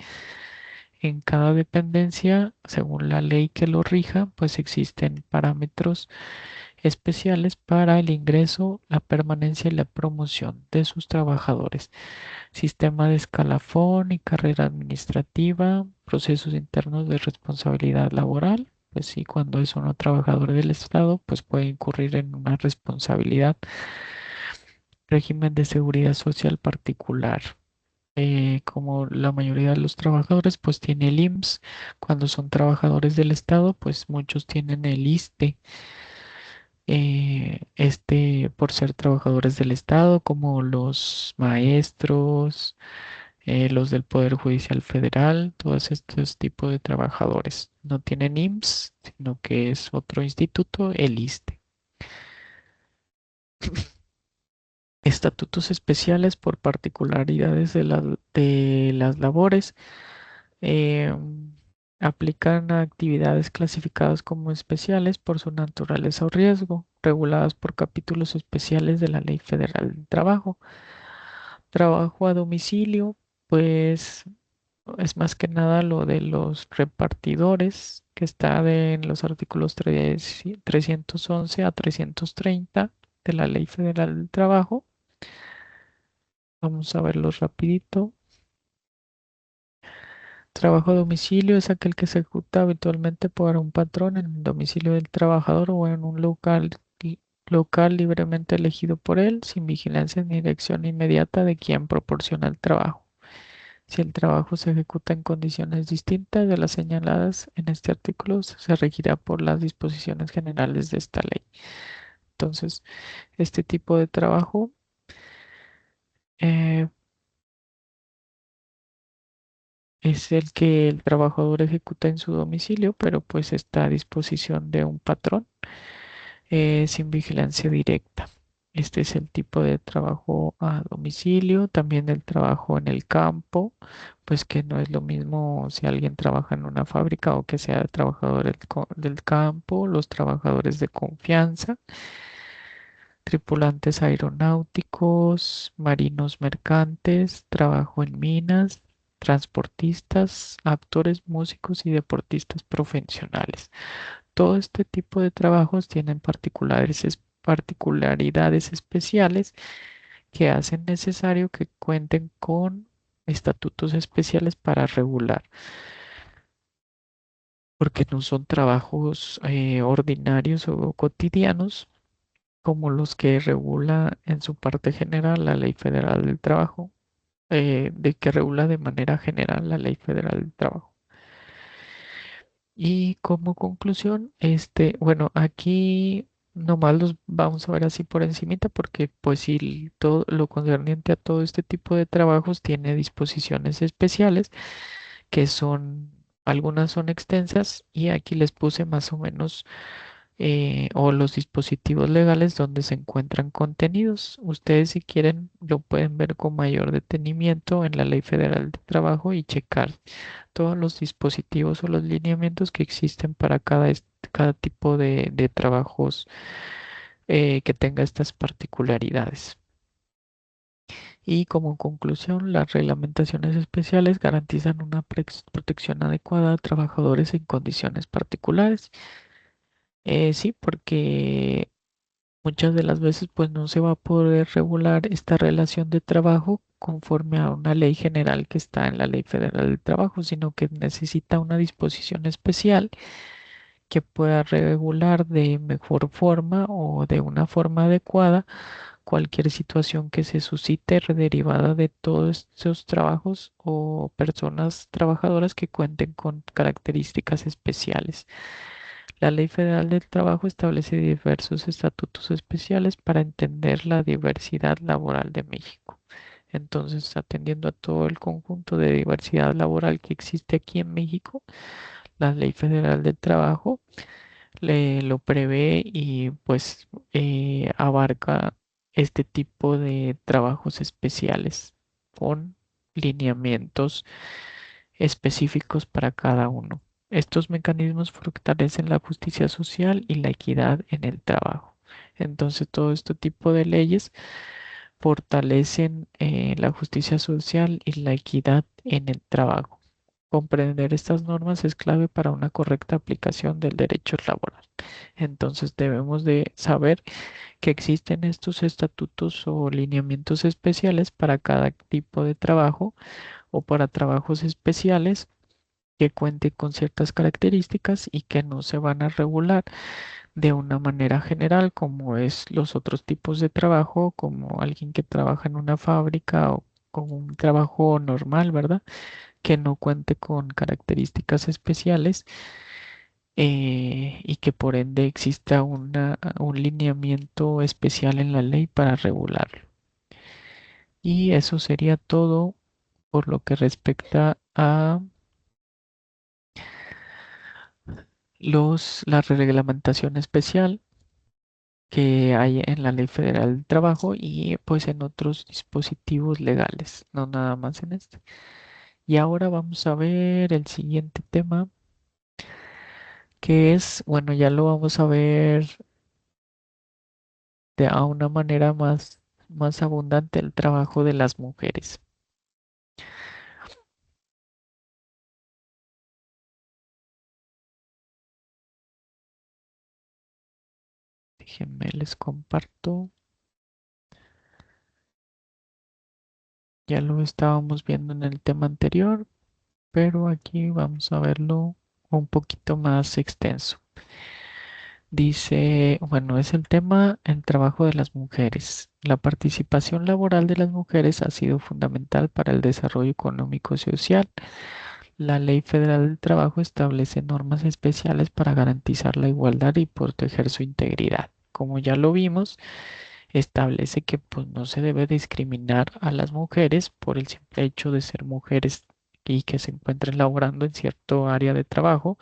en cada dependencia, según la ley que lo rija, pues existen parámetros especiales para el ingreso, la permanencia y la promoción de sus trabajadores. Sistema de escalafón y carrera administrativa, procesos internos de responsabilidad laboral. Pues sí, cuando es uno trabajador del Estado, pues puede incurrir en una responsabilidad. Régimen de seguridad social particular. Como la mayoría de los trabajadores, pues tiene el IMSS. Cuando son trabajadores del Estado, pues muchos tienen el ISSSTE. Por ser trabajadores del Estado, como los maestros, los del Poder Judicial Federal, todos estos tipos de trabajadores. No tienen IMSS, sino que es otro instituto, el ISSSTE. Estatutos especiales por particularidades de las labores. eh, Aplican a actividades clasificadas como especiales por su naturaleza o riesgo, reguladas por capítulos especiales de la Ley Federal del Trabajo. Trabajo a domicilio, pues es más que nada lo de los repartidores, que está en los artículos 311 a 330 de la Ley Federal del Trabajo. Vamos a verlos rapidito. Trabajo a domicilio es aquel que se ejecuta habitualmente por un patrón en el domicilio del trabajador o en un local local libremente elegido por él, sin vigilancia ni dirección inmediata de quien proporciona el trabajo. Si el trabajo se ejecuta en condiciones distintas de las señaladas en este artículo, se regirá por las disposiciones generales de esta ley. Entonces, este tipo de trabajo eh, es el que el trabajador ejecuta en su domicilio, pero pues está a disposición de un patrón sin vigilancia directa. Este es el tipo de trabajo a domicilio, también el trabajo en el campo, pues que no es lo mismo si alguien trabaja en una fábrica o que sea trabajador del campo, los trabajadores de confianza, tripulantes aeronáuticos, marinos mercantes, trabajo en minas, transportistas, actores, músicos y deportistas profesionales. Todo este tipo de trabajos tienen particularidades especiales que hacen necesario que cuenten con estatutos especiales para regular, porque no son trabajos ordinarios o cotidianos como los que regula en su parte general la Ley Federal del Trabajo, de que regula de manera general la Ley Federal del Trabajo. Y como conclusión, bueno, aquí nomás los vamos a ver así por encimita porque pues si todo lo concerniente a todo este tipo de trabajos tiene disposiciones especiales que son, algunas son extensas y aquí les puse más o menos o los dispositivos legales donde se encuentran contenidos. Ustedes si quieren lo pueden ver con mayor detenimiento en la Ley Federal de Trabajo y checar todos los dispositivos o los lineamientos que existen para cada tipo de trabajos que tenga estas particularidades. Y como conclusión, las reglamentaciones especiales garantizan una protección adecuada a trabajadores en condiciones particulares. Sí, porque muchas de las veces pues no se va a poder regular esta relación de trabajo conforme a una ley general que está en la Ley Federal del Trabajo, sino que necesita una disposición especial que pueda regular de mejor forma o de una forma adecuada cualquier situación que se suscite derivada de todos estos trabajos o personas trabajadoras que cuenten con características especiales. La Ley Federal del Trabajo establece diversos estatutos especiales para entender la diversidad laboral de México. Entonces, atendiendo a todo el conjunto de diversidad laboral que existe aquí en México, la Ley Federal del Trabajo lo prevé y pues abarca este tipo de trabajos especiales con lineamientos específicos para cada uno. Estos mecanismos fortalecen la justicia social y la equidad en el trabajo. Entonces, todo este tipo de leyes fortalecen la justicia social y la equidad en el trabajo. Comprender estas normas es clave para una correcta aplicación del derecho laboral. Entonces debemos de saber que existen estos estatutos o lineamientos especiales para cada tipo de trabajo o para trabajos especiales que cuente con ciertas características y que no se van a regular de una manera general como es los otros tipos de trabajo, como alguien que trabaja en una fábrica o con un trabajo normal, ¿verdad? Que no cuente con características especiales y que por ende exista un lineamiento especial en la ley para regularlo. Y eso sería todo por lo que respecta a la reglamentación especial que hay en la Ley Federal del Trabajo y pues en otros dispositivos legales, no nada más en este. Y ahora vamos a ver el siguiente tema, que es, bueno, ya lo vamos a ver a una manera más abundante el trabajo de las mujeres. Déjenme les comparto. Ya lo estábamos viendo en el tema anterior, pero aquí vamos a verlo un poquito más extenso. Dice, bueno, es el tema, el trabajo de las mujeres. La participación laboral de las mujeres ha sido fundamental para el desarrollo económico y social. La Ley Federal del Trabajo establece normas especiales para garantizar la igualdad y proteger su integridad. Como ya lo vimos, establece que pues, no se debe discriminar a las mujeres por el simple hecho de ser mujeres y que se encuentren laborando en cierto área de trabajo,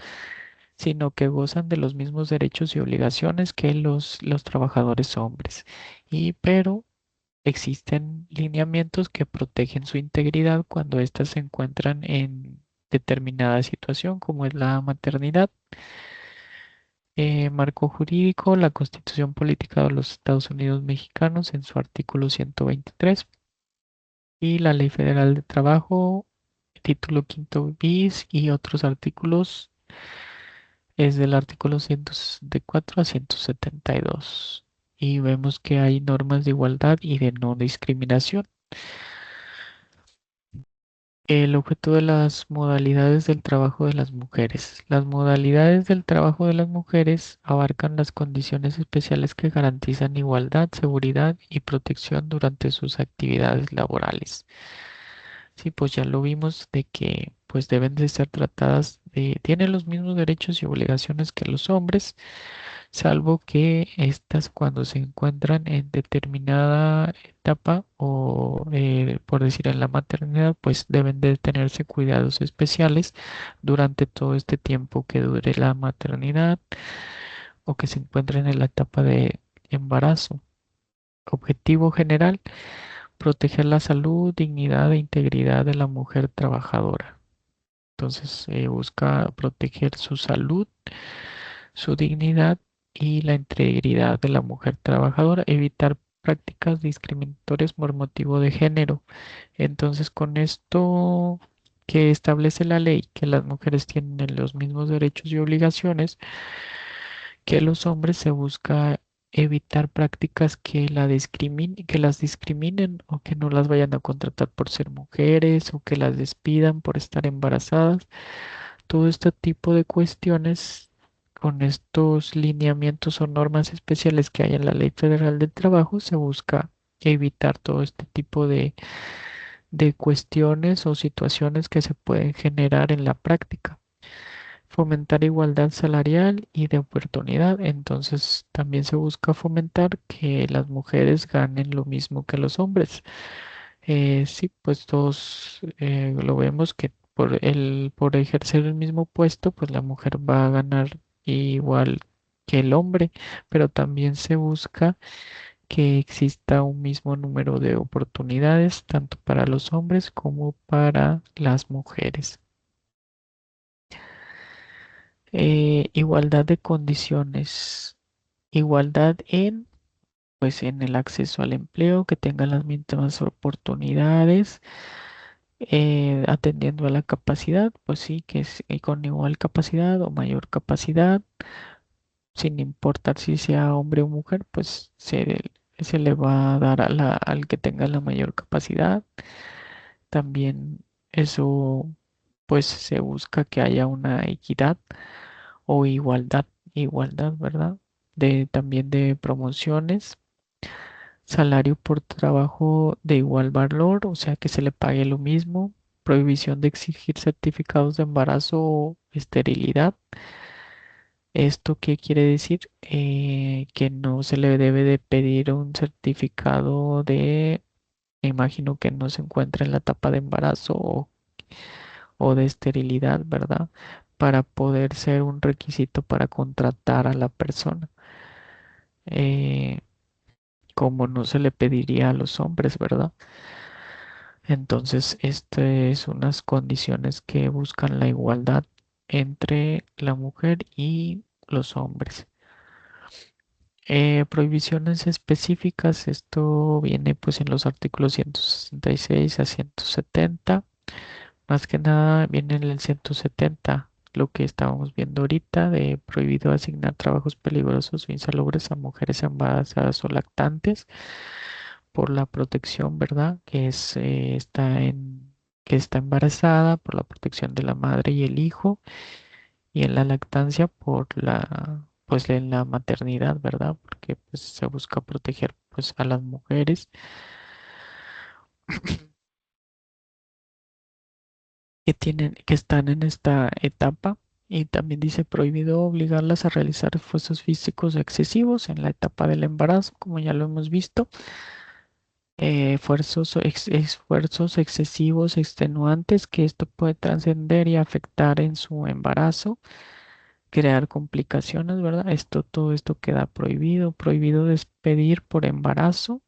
sino que gozan de los mismos derechos y obligaciones que los trabajadores hombres. Y pero existen lineamientos que protegen su integridad cuando éstas se encuentran en determinada situación, como es la maternidad. Marco jurídico, la Constitución Política de los Estados Unidos Mexicanos en su artículo 123 y la Ley Federal de Trabajo, título quinto bis y otros artículos es del artículo 164 a 172. Y vemos que hay normas de igualdad y de no discriminación. El objeto de las modalidades del trabajo de las mujeres. Las modalidades del trabajo de las mujeres abarcan las condiciones especiales que garantizan igualdad, seguridad y protección durante sus actividades laborales. Sí, pues ya lo vimos de que pues deben de ser tratadas tienen los mismos derechos y obligaciones que los hombres, salvo que estas cuando se encuentran en determinada etapa o por decir en la maternidad, pues deben de tenerse cuidados especiales durante todo este tiempo que dure la maternidad o que se encuentren en la etapa de embarazo. Objetivo general, proteger la salud, dignidad e integridad de la mujer trabajadora. Entonces, busca proteger su salud, su dignidad y la integridad de la mujer trabajadora, evitar prácticas discriminatorias por motivo de género. Entonces, con esto que establece la ley, que las mujeres tienen los mismos derechos y obligaciones que los hombres, se busca evitar prácticas que las discriminen o que no las vayan a contratar por ser mujeres o que las despidan por estar embarazadas. Todo este tipo de cuestiones con estos lineamientos o normas especiales que hay en la Ley Federal del Trabajo se busca evitar todo este tipo de cuestiones o situaciones que se pueden generar en la práctica. Fomentar igualdad salarial y de oportunidad. Entonces también se busca fomentar que las mujeres ganen lo mismo que los hombres. Sí, pues todos lo vemos que por ejercer el mismo puesto, pues la mujer va a ganar igual que el hombre, pero también se busca que exista un mismo número de oportunidades, tanto para los hombres como para las mujeres. Igualdad de condiciones. Igualdad pues en el acceso al empleo, que tengan las mismas oportunidades, atendiendo a la capacidad, pues sí, que es con igual capacidad o mayor capacidad, sin importar si sea hombre o mujer, pues se le va a dar al que tenga la mayor capacidad. También eso, pues se busca que haya una equidad o igualdad, ¿verdad? También de promociones, salario por trabajo de igual valor, o sea que se le pague lo mismo, prohibición de exigir certificados de embarazo o esterilidad. ¿Esto qué quiere decir? Que no se le debe de pedir un certificado me imagino que no se encuentra en la etapa de embarazo o de esterilidad, ¿verdad? Para poder ser un requisito para contratar a la persona, como no se le pediría a los hombres, ¿verdad? Entonces, este es unas condiciones que buscan la igualdad entre la mujer y los hombres. Prohibiciones específicas, esto viene pues en los artículos 166 a 170. Más que nada viene en el 170, lo que estábamos viendo ahorita, de prohibido asignar trabajos peligrosos o insalubres a mujeres embarazadas o lactantes por la protección, ¿verdad? Que está embarazada, por la protección de la madre y el hijo, y en la lactancia pues en la maternidad, ¿verdad? Porque pues se busca proteger pues a las mujeres que están en esta etapa. Y también dice prohibido obligarlas a realizar esfuerzos físicos excesivos en la etapa del embarazo, como ya lo hemos visto. Esfuerzos excesivos, extenuantes, que esto puede trascender y afectar en su embarazo, crear complicaciones, ¿verdad? Todo esto queda prohibido. Prohibido despedir por embarazo.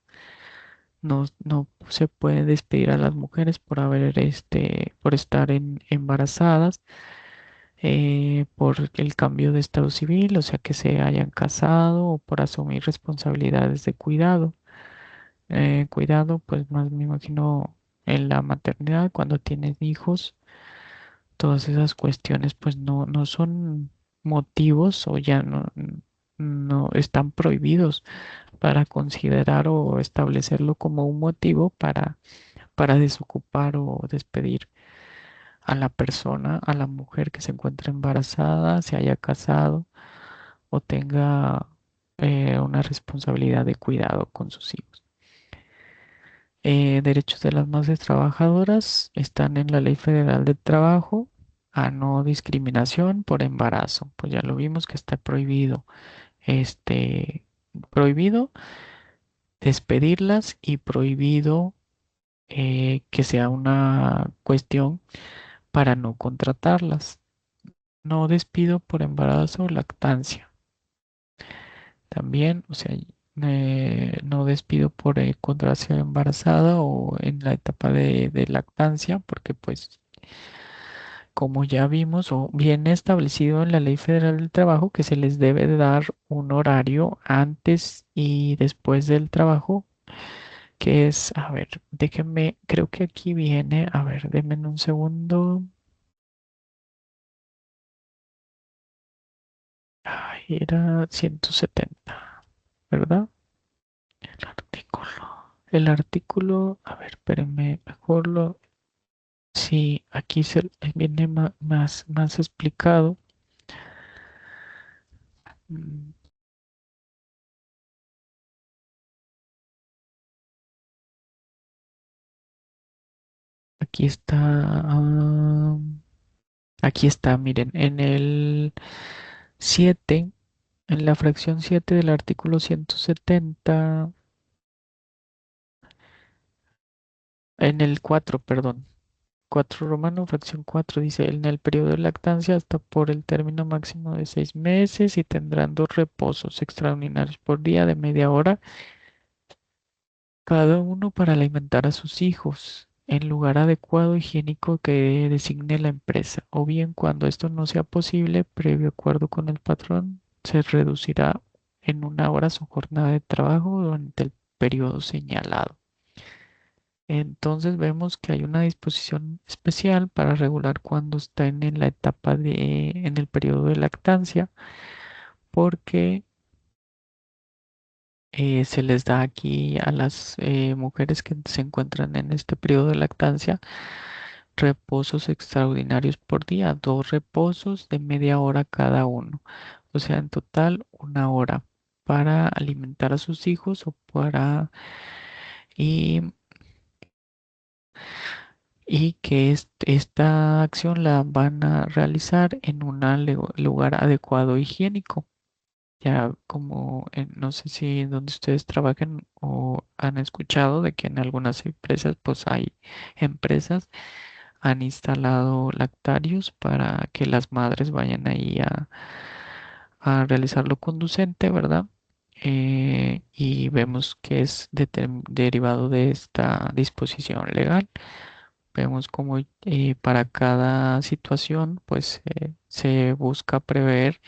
No, no se puede despedir a las mujeres por por estar embarazadas, por el cambio de estado civil, o sea, que se hayan casado o por asumir responsabilidades de cuidado. Cuidado, pues más me imagino en la maternidad, cuando tienes hijos, todas esas cuestiones, pues no son motivos o ya no están prohibidos para considerar o establecerlo como un motivo para desocupar o despedir a la persona, a la mujer que se encuentra embarazada, se haya casado o tenga una responsabilidad de cuidado con sus hijos. Derechos de las madres trabajadoras están en la Ley Federal del Trabajo a no discriminación por embarazo. Pues ya lo vimos que está prohibido, prohibido despedirlas y prohibido que sea una cuestión para no contratarlas. No despido por embarazo o lactancia. También, o sea, no despido por encontrarse embarazada o en la etapa de lactancia, porque pues como ya vimos o viene establecido en la Ley Federal del Trabajo que se les debe de dar un horario antes y después del trabajo, que es, a ver, déjenme, creo que aquí viene, a ver, denme un segundo. Ay, era 170, ¿verdad? El artículo. El artículo, a ver, espérenme, mejor lo. Sí, aquí viene más explicado. Mm, Aquí está. Aquí está, miren, en el 7, en la fracción 7 del artículo 170, en el 4, perdón. 4 romano, fracción 4 dice, en el periodo de lactancia hasta por el término máximo de 6 meses y tendrán 2 reposos extraordinarios por día de media hora cada uno para alimentar a sus hijos en lugar adecuado higiénico que designe la empresa, o bien cuando esto no sea posible, previo acuerdo con el patrón, se reducirá en 1 hora su jornada de trabajo durante el periodo señalado. Entonces vemos que hay una disposición especial para regular cuando están en la etapa en el periodo de lactancia, porque se les da aquí a las mujeres que se encuentran en este periodo de lactancia reposos extraordinarios por día, 2 reposos de media hora cada uno. O sea, en total 1 hora para alimentar a sus hijos o y, y que esta acción la van a realizar en un lugar adecuado e higiénico. Ya como no sé si donde ustedes trabajan o han escuchado de que en algunas empresas pues hay empresas han instalado lactarios para que las madres vayan ahí a realizar lo conducente, ¿verdad? Y vemos que es derivado de esta disposición legal. Vemos como para cada situación, pues se busca prever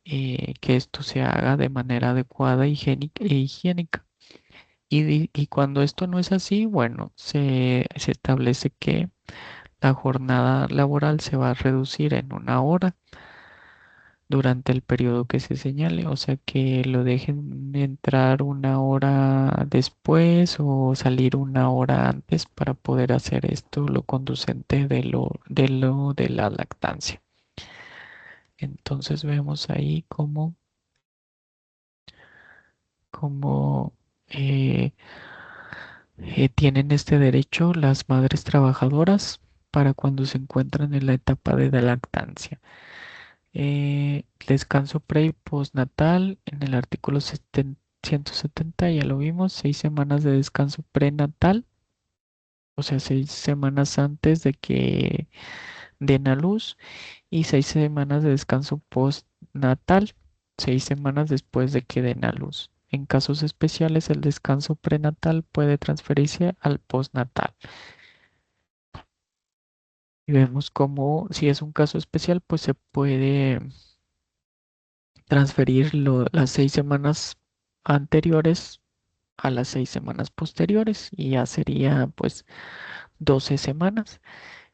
que esto se haga de manera adecuada, higiénica e higiénica. Y cuando esto no es así, bueno, se establece que la jornada laboral se va a reducir en 1 hora durante el periodo que se señale, o sea que lo dejen entrar 1 hora después o salir 1 hora antes para poder hacer esto lo conducente de la lactancia. Entonces vemos ahí cómo eh, tienen este derecho las madres trabajadoras para cuando se encuentran en la etapa de lactancia. Descanso pre y postnatal en el artículo 170, ya lo vimos, 6 semanas de descanso prenatal, o sea, 6 semanas antes de que den a luz y 6 semanas de descanso postnatal, 6 semanas después de que den a luz. En casos especiales, el descanso prenatal puede transferirse al postnatal. Y vemos cómo, si es un caso especial, pues se puede transferir las 6 semanas anteriores a las 6 semanas posteriores y ya sería pues 12 semanas.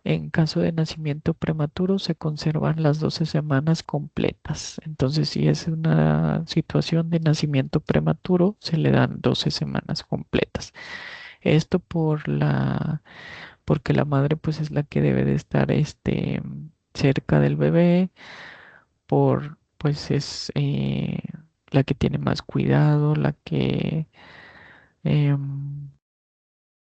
En caso de nacimiento prematuro se conservan las 12 semanas completas. Entonces, si es una situación de nacimiento prematuro, se le dan 12 semanas completas. Esto porque la madre pues es la que debe de estar cerca del bebé, pues es la que tiene más cuidado, la que em,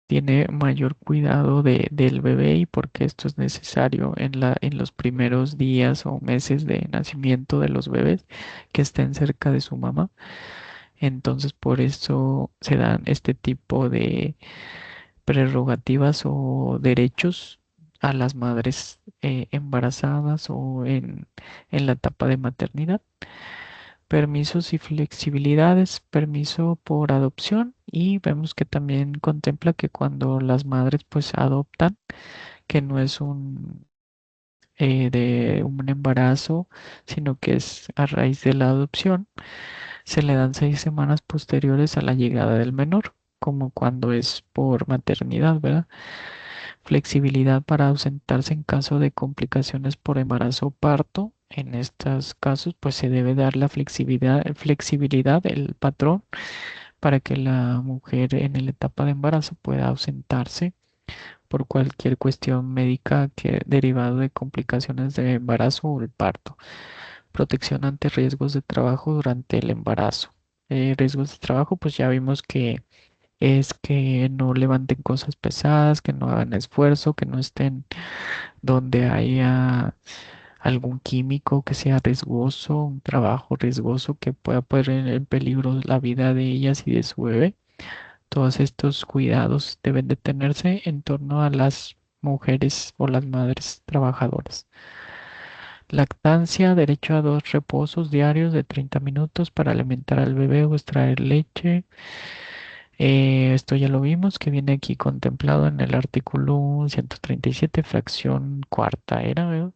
tiene mayor cuidado del bebé y porque esto es necesario en los primeros días o meses de nacimiento de los bebés que estén cerca de su mamá. Entonces, por eso se dan este tipo de prerrogativas o derechos a las madres embarazadas o en la etapa de maternidad. Permisos y flexibilidades, permiso por adopción y vemos que también contempla que cuando las madres pues adoptan, que no es de un embarazo, sino que es a raíz de la adopción, se le dan 6 semanas posteriores a la llegada del menor, como cuando es por maternidad, ¿verdad? Flexibilidad para ausentarse en caso de complicaciones por embarazo o parto. En estos casos, pues se debe dar la flexibilidad, el patrón, para que la mujer en la etapa de embarazo pueda ausentarse por cualquier cuestión médica que derivado de complicaciones de embarazo o el parto. Protección ante riesgos de trabajo durante el embarazo. Riesgos de trabajo, pues ya vimos que es que no levanten cosas pesadas, que no hagan esfuerzo, que no estén donde haya algún químico que sea riesgoso, un trabajo riesgoso que pueda poner en peligro la vida de ellas y de su bebé. Todos estos cuidados deben de tenerse en torno a las mujeres o las madres trabajadoras. Lactancia, derecho a 2 reposos diarios de 30 minutos para alimentar al bebé o extraer leche. Esto ya lo vimos, que viene aquí contemplado en el artículo 137, fracción cuarta. Era,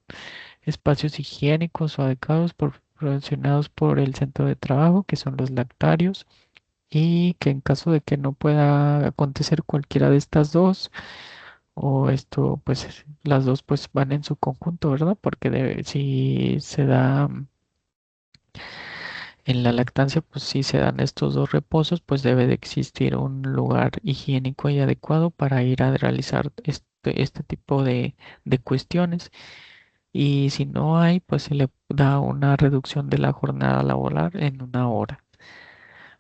espacios higiénicos o adecuados proporcionados por el centro de trabajo, que son los lactarios, y que en caso de que no pueda acontecer cualquiera de estas dos, o esto, pues las dos pues van en su conjunto, ¿verdad? Porque si se da en la lactancia, pues si se dan estos 2 reposos, pues debe de existir un lugar higiénico y adecuado para ir a realizar este tipo de cuestiones. Y si no hay, pues se le da una reducción de la jornada laboral en 1 hora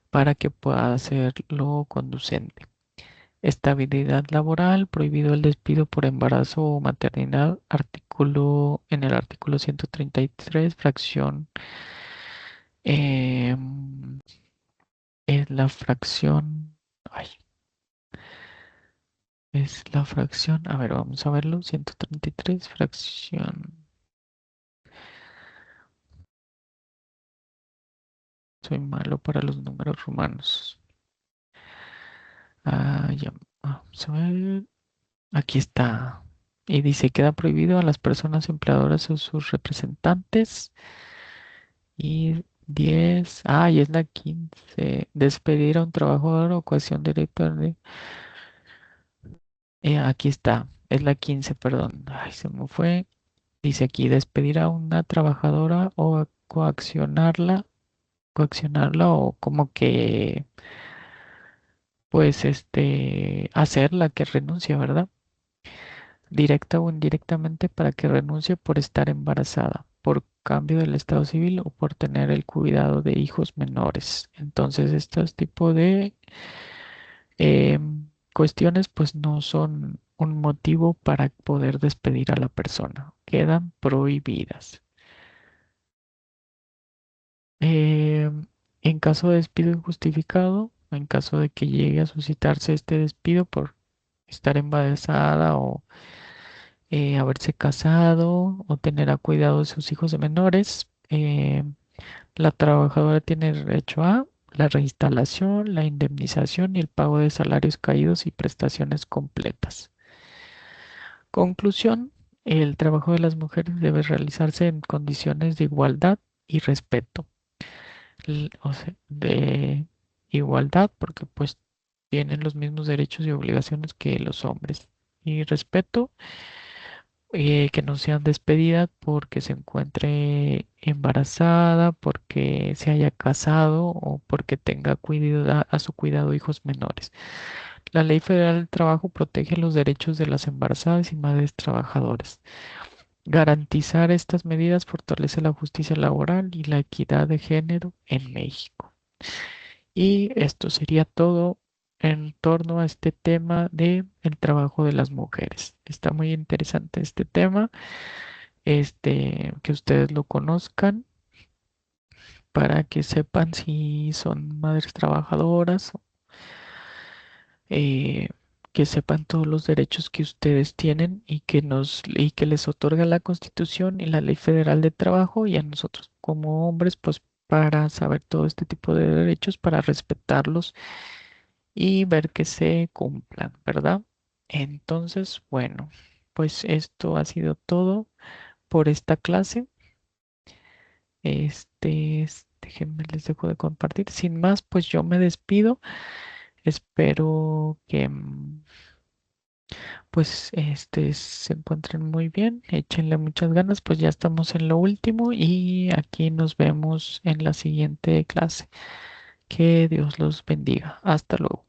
para que pueda hacerlo conducente. Estabilidad laboral, prohibido el despido por embarazo o maternidad, en el artículo 133, fracción, em, es la fracción, ay, es la fracción, a ver, vamos a verlo, 133, fracción, soy malo para los números romanos. Ya, vamos a ver. Aquí está. Y dice, queda prohibido a las personas empleadoras o sus representantes. Y 10. Y es la 15. Despedir a un trabajador o ocasión directa de... aquí está. Es la 15, perdón. Ay, se me fue. Dice aquí, despedir a una trabajadora o coaccionarla o como que, pues, hacerla que renuncie, ¿verdad? Directa o indirectamente para que renuncie por estar embarazada, por cambio del estado civil o por tener el cuidado de hijos menores. Entonces, estos tipos de cuestiones pues no son un motivo para poder despedir a la persona. Quedan prohibidas. En caso de despido injustificado, en caso de que llegue a suscitarse este despido por estar embarazada o haberse casado o tener a cuidado de sus hijos de menores, la trabajadora tiene derecho a la reinstalación, la indemnización y el pago de salarios caídos y prestaciones completas. Conclusión, el trabajo de las mujeres debe realizarse en condiciones de igualdad y respeto. O sea, de igualdad porque pues tienen los mismos derechos y obligaciones que los hombres. Y respeto, que no sean despedidas porque se encuentre embarazada, porque se haya casado o porque tenga a su cuidado hijos menores. La Ley Federal del Trabajo protege los derechos de las embarazadas y madres trabajadoras. Garantizar estas medidas fortalece la justicia laboral y la equidad de género en México. Y esto sería todo en torno a este tema de el trabajo de las mujeres. Está muy interesante este tema, que ustedes lo conozcan para que sepan si son madres trabajadoras, eh, que sepan todos los derechos que ustedes tienen y que les otorga la Constitución y la Ley Federal de Trabajo y a nosotros como hombres, pues para saber todo este tipo de derechos, para respetarlos y ver que se cumplan, ¿verdad? Entonces, bueno, pues esto ha sido todo por esta clase. Déjenme, les dejo de compartir. Sin más, pues yo me despido. Espero que pues se encuentren muy bien. Échenle muchas ganas, pues ya estamos en lo último y aquí nos vemos en la siguiente clase. Que Dios los bendiga. Hasta luego.